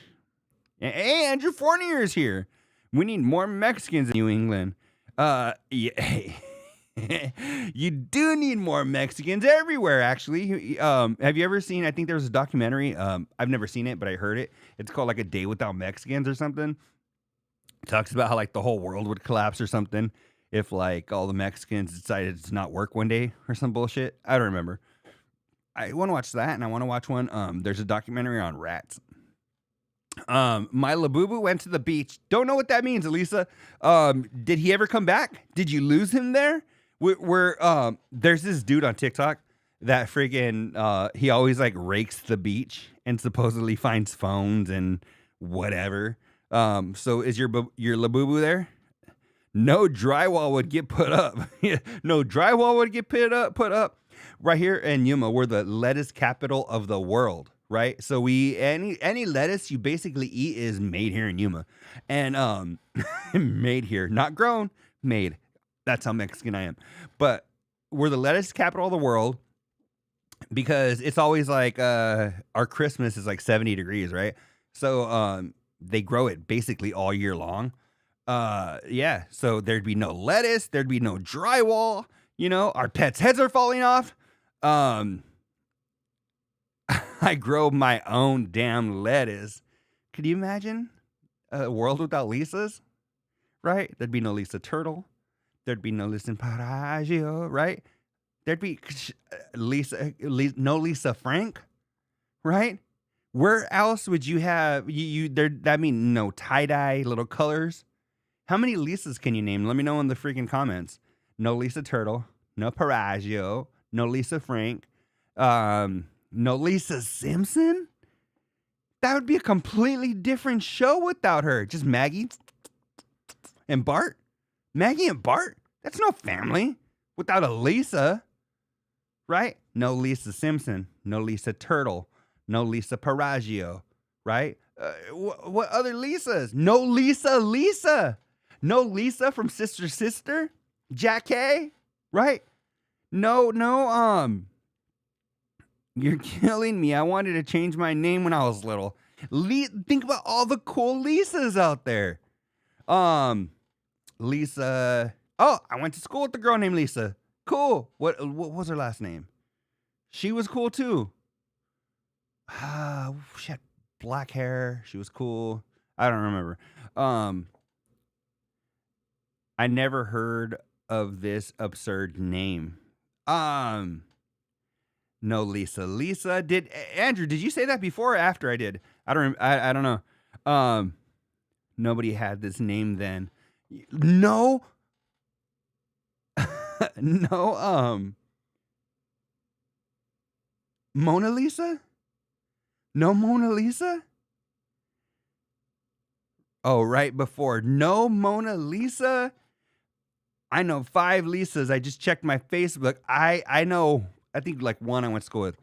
Hey, Andrew Fournier is here. We need more Mexicans in New England. Yeah. You do need more Mexicans everywhere, actually. Have you ever seen, I think there was a documentary, I've never seen it, but I heard it. It's called like A Day Without Mexicans or something. It talks about how like the whole world would collapse or something if like all the Mexicans decided to not work one day or some bullshit. I don't remember. I want to watch that, and I want to watch one. There's a documentary on rats. My Labubu went to the beach. Don't know what that means, Elisa. Did he ever come back? Did you lose him there? There's this dude on TikTok that friggin' he always like rakes the beach and supposedly finds phones and whatever. So is your Labubu there? No drywall would get put up. No drywall would get put up. Right here in Yuma, we're the lettuce capital of the world, right? So any lettuce you basically eat is made here in Yuma. And made here, not grown, made. That's how Mexican I am. But we're the lettuce capital of the world because it's always like our Christmas is like 70 degrees, right? So they grow it basically all year long. Yeah, so there'd be no lettuce, there'd be no drywall, you know, our pets' heads are falling off. I grow my own damn lettuce. Could you imagine a world without Lisas? Right? There'd be no Lisa Turtle. There'd be no Lisa Paragio, right? There'd be no Lisa Frank, right? Where else would you have you there? That mean no tie-dye little colors. How many Lisas can you name? Let me know in the freaking comments. No Lisa Turtle, no Paragio, no Lisa Frank, no Lisa Simpson. That would be a completely different show without her. Just Maggie and Bart. Maggie and Bart. That's no family without a Lisa, right? No Lisa Simpson, no Lisa Turtle, no Lisa Paragio, right? What other Lisas? No Lisa. No Lisa from Sister, Jack K, right? No, you're killing me. I wanted to change my name when I was little. Think about all the cool Lisas out there. Lisa. Oh, I went to school with a girl named Lisa. Cool. What was her last name? She was cool too. She had black hair. She was cool. I don't remember. I never heard of this absurd name. No Lisa. Lisa, Andrew, did you say that before or after I did? I don't know. Nobody had this name then. No. No, Mona Lisa? No Mona Lisa? Oh, right before. No Mona Lisa? I know 5 Lisas. I just checked my Facebook. I know, I think like one I went to school with.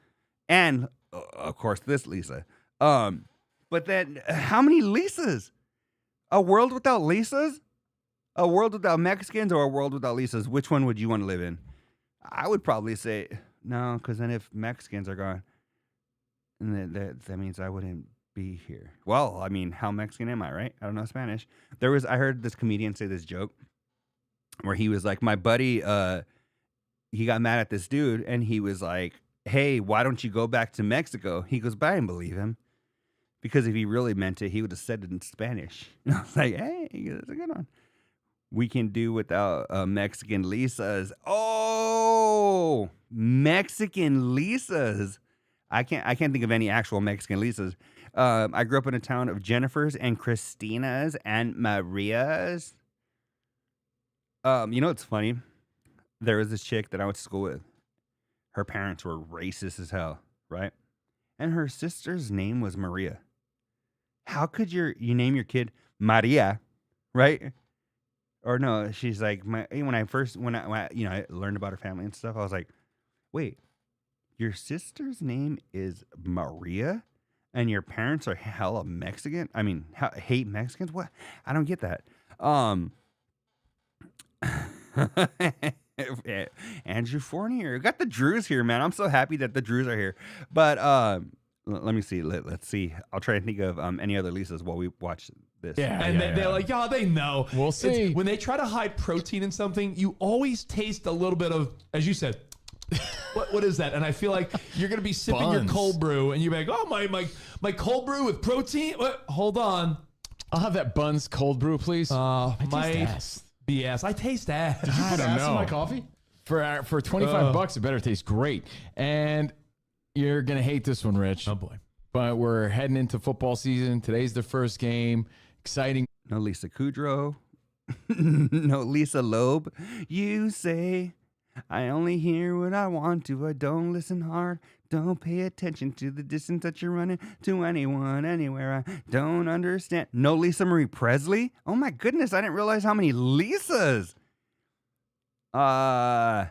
And, of course, this Lisa. But then, how many Lisas? A world without Lisas? A world without Mexicans or a world without Lisas? Which one would you want to live in? I would probably say no, because then if Mexicans are gone, and that means I wouldn't be here. Well, I mean, how Mexican am I, right? I don't know Spanish. I heard this comedian say this joke where he was like, my buddy, he got mad at this dude, and he was like, hey, why don't you go back to Mexico? He goes, but I didn't believe him. Because if he really meant it, he would have said it in Spanish. And I was like, hey, that's a good one. We can do without Mexican Lisas. Oh, Mexican Lisas. I can't think of any actual Mexican Lisas. I grew up in a town of Jennifers and Christinas and Marias. You know what's funny? There was this chick that I went to school with. Her parents were racist as hell, right? And her sister's name was Maria. How could you name your kid Maria, right? Or no, she's like, when I learned about her family and stuff, I was like, wait, your sister's name is Maria and your parents are hella Mexican? I mean, hate Mexicans? What? I don't get that. Andrew Fournier. Got the Drews here, man. I'm so happy that the Drews are here. But let me see. Let's see. I'll try to think of any other Lisas while we watch this. Yeah, and they're like, yeah, they know. We'll see. When they try to hide protein in something, you always taste a little bit of, as you said, what is that? And I feel like you're gonna be sipping your cold brew, and you're like, oh my cold brew with protein. What? Hold on, I'll have that Buns cold brew, please. I taste BS. I taste ass. Did you put I don't ass know. in my coffee? For $25, it better taste great. And you're gonna hate this one, Rich. Oh boy. But we're heading into football season. Today's the first game. Exciting. No Lisa Kudrow. No Lisa Loeb. You say, I only hear what I want to. I don't listen hard. Don't pay attention to the distance that you're running to anyone, anywhere. I don't understand. No Lisa Marie Presley? Oh my goodness, I didn't realize how many Lisas. No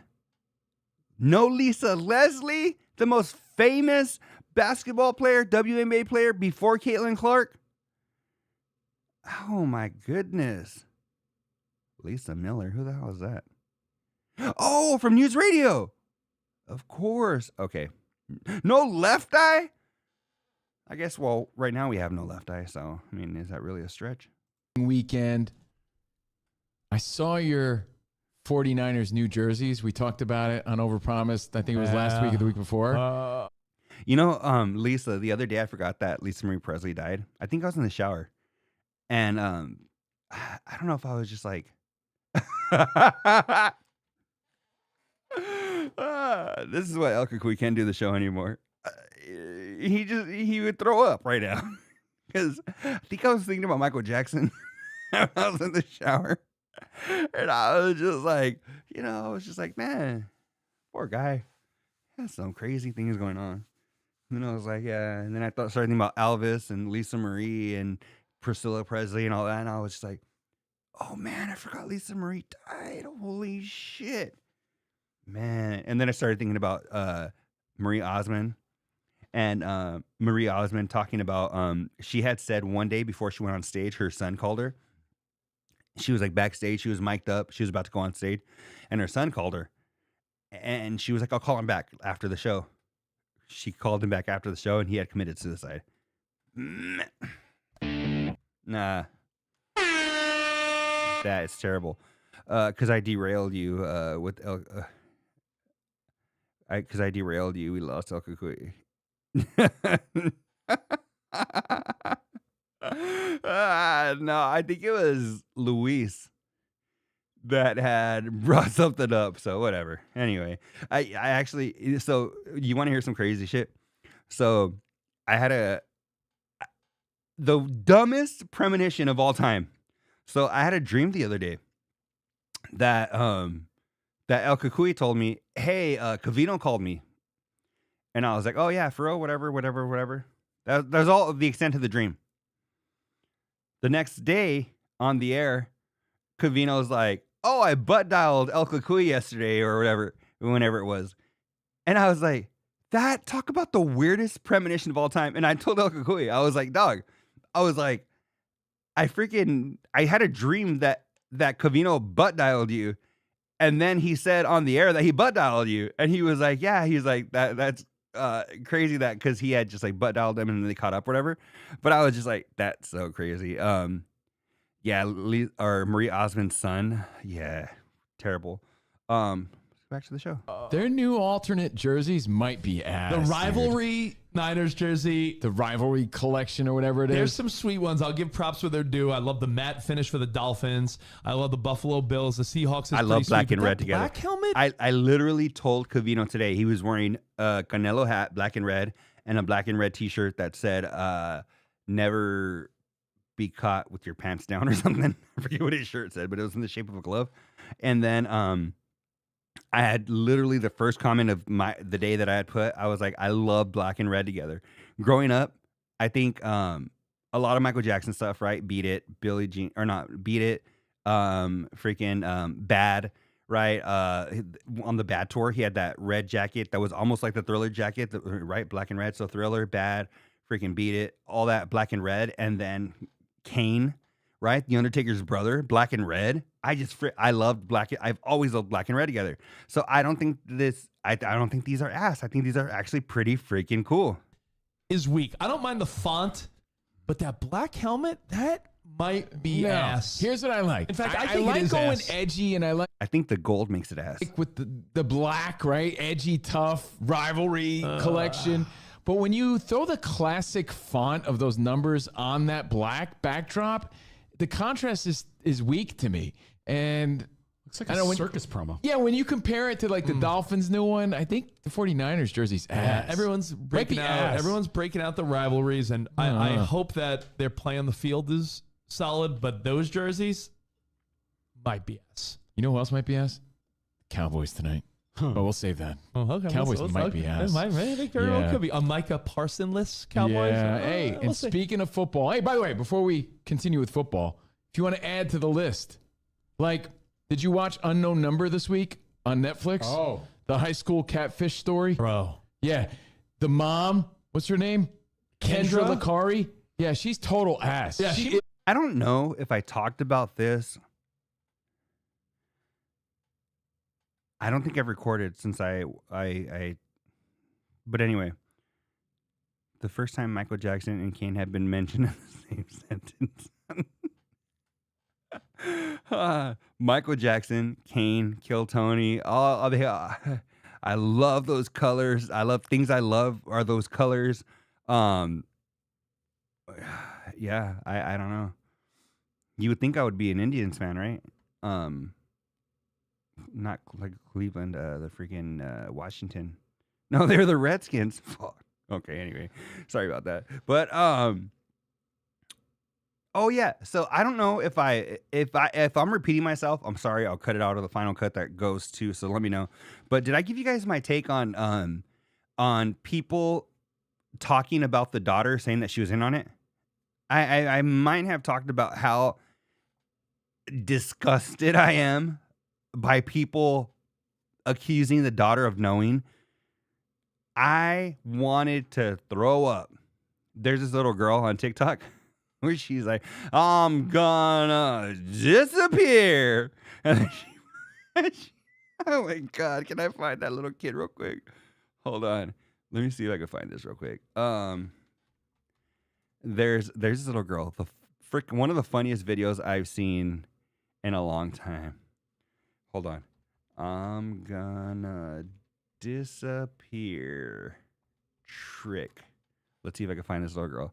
Lisa Leslie, the most famous basketball player, WNBA player before Caitlin Clark. Oh my goodness. Lisa Miller, who the hell is that? Oh, from News Radio. Of course. Okay. No Left Eye? I guess, well, right now we have no Left Eye, so, I mean, is that really a stretch? Weekend. I saw your 49ers new jerseys. We talked about it on Overpromised. I think it was last week or the week before. You know, Lisa, the other day I forgot that Lisa Marie Presley died. I think I was in the shower. And I don't know if I was just like... this is why El Cucuy can't do the show anymore. He would throw up right now. Because I think I was thinking about Michael Jackson when I was in the shower. And I was just like, man, poor guy. Has some crazy things going on. And I was like, yeah. And then I started thinking about Elvis and Lisa Marie and Priscilla Presley and all that. And I was just like, oh man, I forgot Lisa Marie died. Holy shit. Man. And then I started thinking about Marie Osmond. And Marie Osmond talking about, she had said one day before she went on stage, her son called her. She was like backstage. She was mic'd up. She was about to go on stage. And her son called her. And she was like, I'll call him back after the show. She called him back after the show, and he had committed suicide. Nah. That is terrible. Because I derailed you with because I derailed you. We lost El Cucuy. No, I think it was Luis that had brought something up. So whatever. Anyway, I actually, so you want to hear some crazy shit? So I had the dumbest premonition of all time. So I had a dream the other day that that El Cucuy told me, hey, Cavino called me. And I was like, oh yeah, for real, whatever. That was all the extent of the dream. The next day on the air, Cavino's like, oh, I butt dialed El Cucuy yesterday or whenever it was. And I was like, talk about the weirdest premonition of all time. And I told El Cucuy, I was like, dog, I had a dream that Cavino butt dialed you. And then he said on the air that he butt dialed you. And he was like, yeah, he's like, that's crazy that because he had just like butt dialed them and then they caught up or whatever. But I was just like, that's so crazy. Yeah, or Marie Osmond's son. Yeah, terrible. back to the show. Their new alternate jerseys might be ass. The rivalry Niners jersey. The rivalry collection or whatever it is. There's some sweet ones. I'll give props where they're due. I love the matte finish for the Dolphins. I love the Buffalo Bills. The Seahawks. I love black and red together. Black helmet. I literally told Covino today he was wearing a Canelo hat, black and red, and a black and red T-shirt that said "Never be caught with your pants down" or something. I forget what his shirt said, but it was in the shape of a glove. And then I had literally the first comment of the day that I had put. I was like, I love black and red together. Growing up, I think a lot of Michael Jackson stuff, right? Beat It, Billie Jean, or not Beat It, Bad, right? On the Bad tour, he had that red jacket that was almost like the Thriller jacket, right? Black and red. So Thriller, Bad, freaking Beat It, all that black and red, and then Kane, right? The Undertaker's brother, black and red. I loved black. I've always loved black and red together. So I don't think I don't think these are ass. I think these are actually pretty freaking cool. Is weak. I don't mind the font, but that black helmet, that might be ass. Here's what I like. In fact, I think like it is going ass. edgy, and I think the gold makes it ass. with the black, right? Edgy, tough, rivalry collection. But when you throw the classic font of those numbers on that black backdrop, the contrast is weak to me. And looks like a circus promo. Yeah, when you compare it to like the Dolphins' new one, I think the 49ers jersey's ass. Yeah, everyone's breaking out. Ass. Everyone's breaking out the rivalries, and I hope that their play on the field is solid. But those jerseys might be ass. You know who else might be ass? Cowboys tonight. But we'll save that. Oh, okay. Cowboys might be ass. I think very well could be a Micah Parsonless Cowboys. Yeah. Hey, and speaking of football, hey, by the way, before we continue with football, if you want to add to the list, like, did you watch Unknown Number this week on Netflix? Oh. The high school catfish story? Bro. Yeah. The mom, what's her name? Kendra Kendra? Licari? Yeah, she's total ass. Yeah, I don't know if I talked about this. I don't think I've recorded since I but anyway, the first time Michael Jackson and Kane have been mentioned in the same sentence. Michael Jackson, Kane, Kill Tony, all they I love those colors. I love things I love are those colors. Yeah, I don't know. You would think I would be an Indians fan, right? Not like Cleveland, the freaking Washington. No, they're the Redskins. Fuck. Okay, anyway. Sorry about that. But oh yeah. So I don't know if I'm repeating myself, I'm sorry, I'll cut it out of the final cut that goes to, so let me know. But did I give you guys my take on people talking about the daughter saying that she was in on it? I might have talked about how disgusted I am by people accusing the daughter of knowing. I wanted to throw up. There's this little girl on TikTok where she's like, I'm gonna disappear. And then oh my God, can I find that little kid real quick? Hold on. Let me see if I can find this real quick. There's this little girl. One of the funniest videos I've seen in a long time. Hold on. I'm gonna disappear trick. Let's see if I can find this little girl.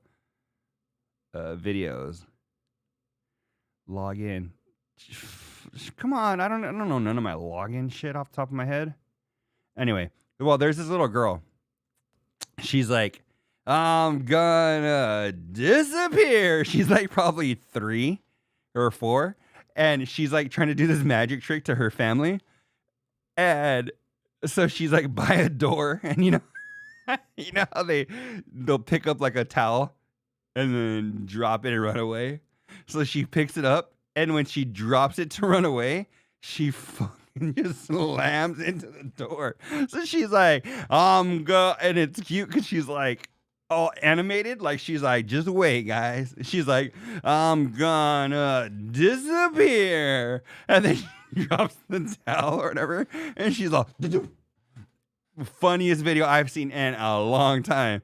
Videos. Log in. Come on, I don't know none of my login shit off the top of my head. Anyway, well, there's this little girl. She's like, I'm gonna disappear. She's like probably 3 or 4. And she's like trying to do this magic trick to her family. And so she's like by a door, and you know how they'll pick up like a towel and then drop it and run away. So she picks it up, and when she drops it to run away, she fucking just slams into the door. So she's like, and it's cute because she's like all animated, like she's like, just wait, guys. She's like, I'm gonna disappear, and then she drops the towel or whatever, and she's like, funniest video I've seen in a long time,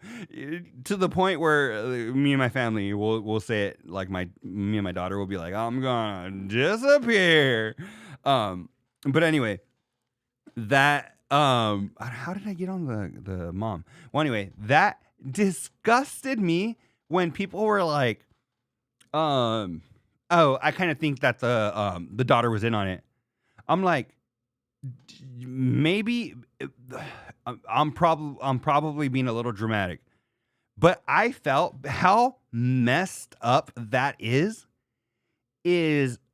to the point where me and my family will say it like me and my daughter will be like, I'm gonna disappear. But anyway, that how did I get on the mom? Well, anyway, that disgusted me when people were like, oh, I kind of think that the daughter was in on it. I'm like, maybe I'm probably being a little dramatic, but I felt how messed up that is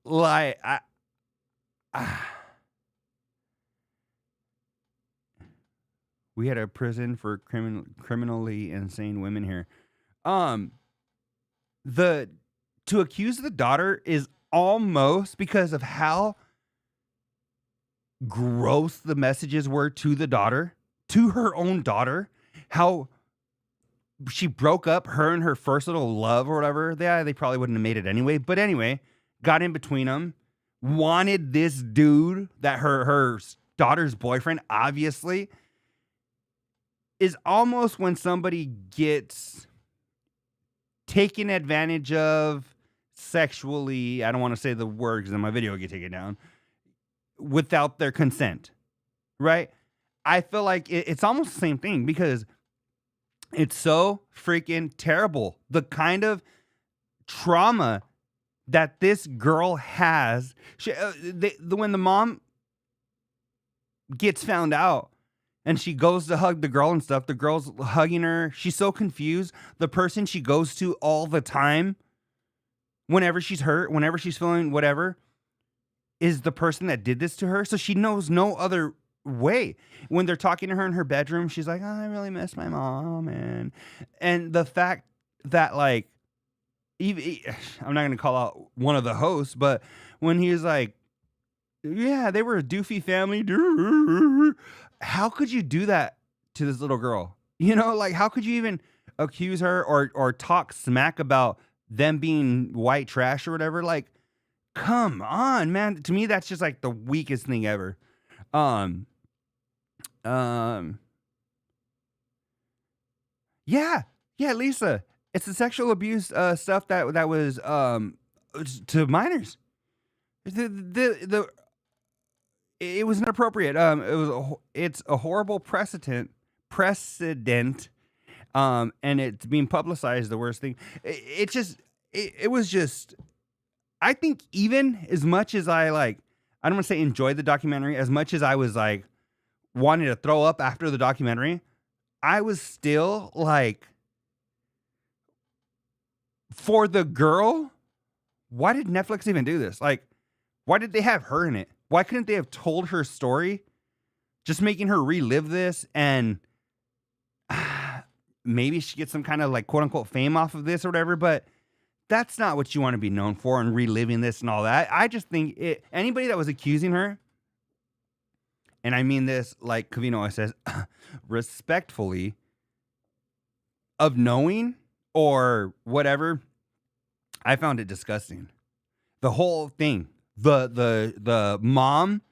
like we had a prison for criminally insane women here. To accuse the daughter is almost because of how gross the messages were to the daughter, to her own daughter, how she broke up her and her first little love or whatever. They probably wouldn't have made it anyway. But anyway, got in between them, wanted this dude that her daughter's boyfriend, obviously, is almost when somebody gets taken advantage of sexually. I don't want to say the word because then my video will get taken down, without their consent, right? I feel like it's almost the same thing because it's so freaking terrible. The kind of trauma that this girl has. When the mom gets found out and she goes to hug the girl and stuff, the girl's hugging her. She's so confused. The person she goes to all the time, whenever she's hurt, whenever she's feeling whatever, is the person that did this to her. So she knows no other way. When they're talking to her in her bedroom, she's like, oh, I really miss my mom, man. And the fact that, like, even, I'm not going to call out one of the hosts, but when he was like, yeah, they were a doofy family. How could you do that to this little girl? You know, like, how could you even accuse her or talk smack about them being white trash or whatever? Like, come on, man. To me, that's just like the weakest thing ever. Yeah, Lisa. It's the sexual abuse stuff that was to minors. It was inappropriate. It's a horrible precedent. And it's being publicized. The worst thing. It was just. I think even as much as I don't want to say enjoyed the documentary, as much as I was like wanting to throw up after the documentary, I was still like, for the girl, why did Netflix even do this? Like, why did they have her in it? Why couldn't they have told her story? Just making her relive this and maybe she gets some kind of like quote unquote fame off of this or whatever, but that's not what you want to be known for and reliving this and all that. I just think anybody that was accusing her, and I mean this like Covino says, respectfully, of knowing or whatever, I found it disgusting. The whole thing, the mom,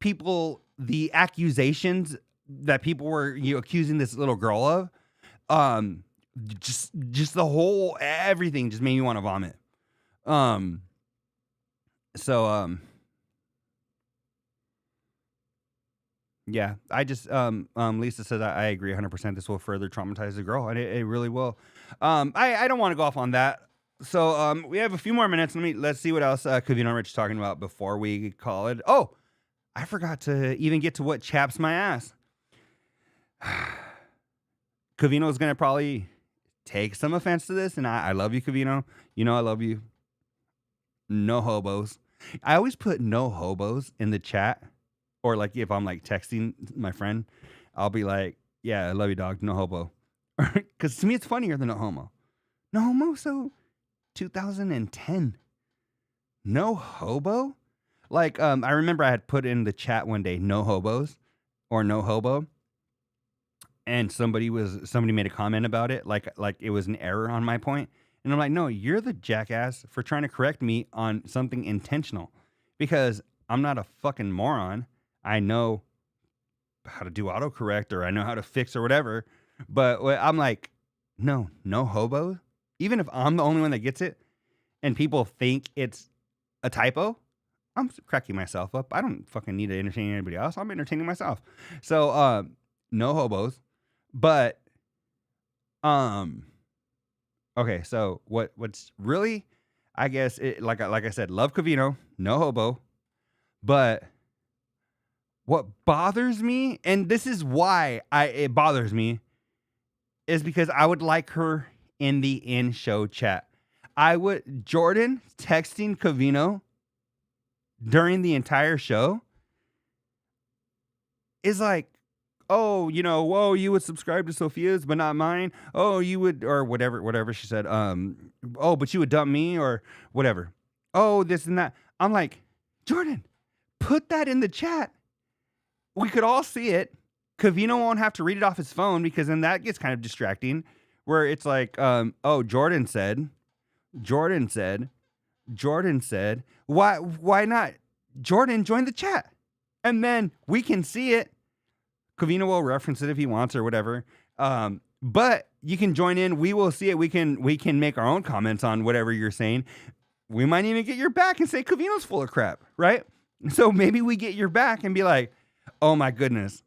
people, the accusations that people were accusing this little girl of, just the whole everything just made me want to vomit. Yeah, I just Lisa says I agree 100%. This will further traumatize the girl, and it really will. I don't want to go off on that. So we have a few more minutes. Let's see what else Covino and Rich is talking about before we call it. Oh, I forgot to even get to what chaps my ass. Covino is gonna probably take some offense to this, and I love you, Covino. You know I love you. No hobos. I always put no hobos in the chat, or like if I'm like texting my friend, I'll be like, yeah, I love you, dog. No hobo. Because to me, it's funnier than no homo. No homo, so 2010. No hobo? Like, I remember I had put in the chat one day, no hobos or no hobo. And somebody made a comment about it, like it was an error on my point. And I'm like, no, you're the jackass for trying to correct me on something intentional, because I'm not a fucking moron. I know how to do autocorrect, or I know how to fix or whatever. But I'm like, no hobo. Even if I'm the only one that gets it and people think it's a typo, I'm cracking myself up. I don't fucking need to entertain anybody else. I'm entertaining myself. So, no hobos. But, okay, so what's really, I guess, like I said, love Covino, no hobo. But what bothers me, and this is why it bothers me, is because I would like her in the in-show chat. Jordan texting Covino during the entire show is like, oh, whoa, you would subscribe to Sophia's, but not mine. Oh, you would, or whatever she said. Oh, but you would dump me or whatever. Oh, this and that. I'm like, Jordan, put that in the chat. We could all see it. Covino won't have to read it off his phone because then that gets kind of distracting where it's like, oh, Jordan said, why not? Jordan, join the chat. And then we can see it. Covino will reference it if he wants or whatever. But you can join in. We will see it. We can make our own comments on whatever you're saying. We might even get your back and say Covino's full of crap, right? So maybe we get your back and be like, oh my goodness.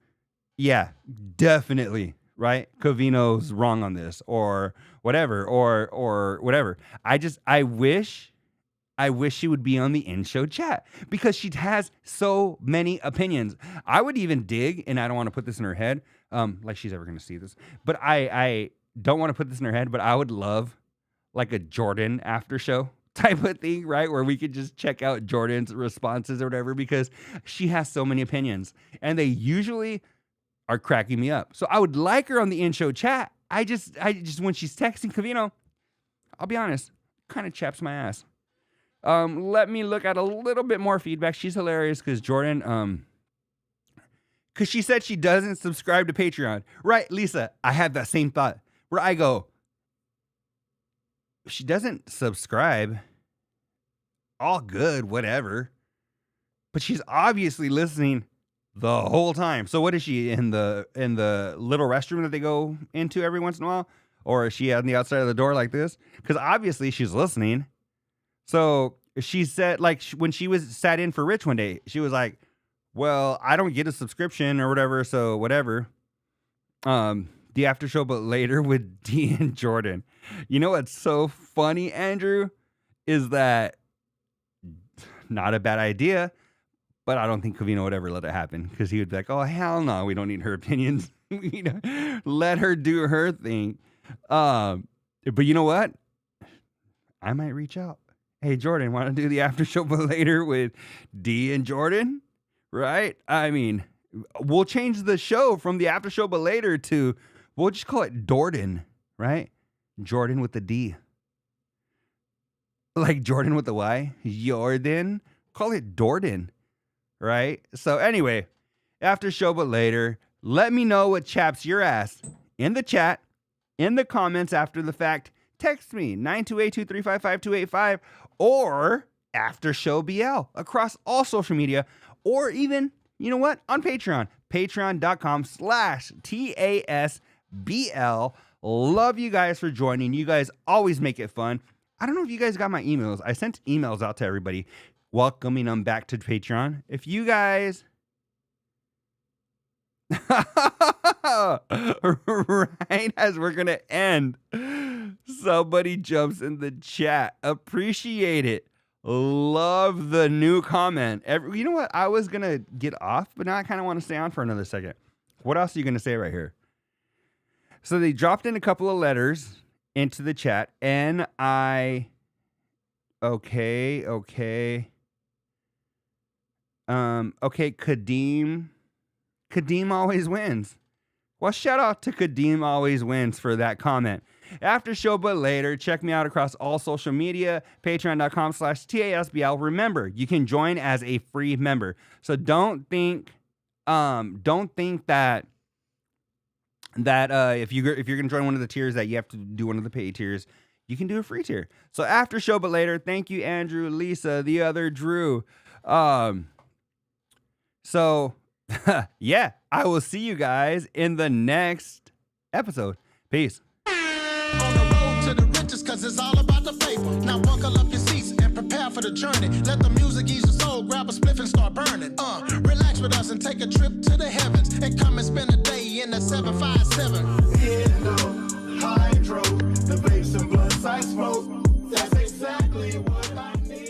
Yeah, definitely, right? Covino's wrong on this or whatever, or whatever. I wish she would be on the in-show chat because she has so many opinions. I would even dig, and I don't want to put this in her head, like she's ever going to see this, but I don't want to put this in her head, but I would love like a Jordan after show type of thing, right? Where we could just check out Jordan's responses or whatever, because she has so many opinions and they usually are cracking me up. So I would like her on the in-show chat. I just when she's texting Covino, I'll be honest, kind of chaps my ass. Let me look at a little bit more feedback. She's hilarious because Jordan, because she said she doesn't subscribe to Patreon. Right, Lisa, I had that same thought where I go, she doesn't subscribe, all good, whatever. But she's obviously listening the whole time. So what is she in the little restroom that they go into every once in a while? Or is she on the outside of the door like this? Because obviously she's listening. So she said, like, when she was sat in for Rich one day, she was like, well, I don't get a subscription or whatever, so whatever. The after show, but later with D and Jordan. You know what's so funny, Andrew, is that not a bad idea, but I don't think Covino would ever let it happen because he would be like, oh, hell no, we don't need her opinions. Let her do her thing. But you know what? I might reach out. Hey, Jordan, want to do the after show, but later with D and Jordan? Right? I mean, we'll change the show from the after show, but later to, we'll just call it Dordan, right? Jordan with the D. Like Jordan with the Y. Jordan. Call it Dordan, right? So anyway, after show, but later, let me know what chaps your ass in the chat, in the comments after the fact. Text me, 928-235-5285, or After Show BL across all social media, or even, you know what, on Patreon, patreon.com/TASBL. Love you guys for joining. You guys always make it fun. I don't know if you guys got my emails. I sent emails out to everybody welcoming them back to Patreon. If you guys... right as we're going to end, somebody jumps in the chat. Appreciate it. Love the new comment. You know what? I was going to get off, but now I kind of want to stay on for another second. What else are you going to say right here? So they dropped in a couple of letters into the chat. Okay. Kadeem always wins. Well, shout out to Kadeem always wins for that comment. After show, but later, check me out across all social media, patreon.com/TASBL. Remember, you can join as a free member. So don't think that if you're going to join one of the tiers that you have to do one of the paid tiers. You can do a free tier. So after show, but later, thank you, Andrew, Lisa, the other Drew. So yeah, I will see you guys in the next episode. Peace. On the road to the riches, cause it's all about the paper. Now buckle up your seats and prepare for the journey. Let the music ease your soul, grab a a spliff and start burning. Relax with us and take a trip to the heavens and come and spend a day in the 757. Hydro,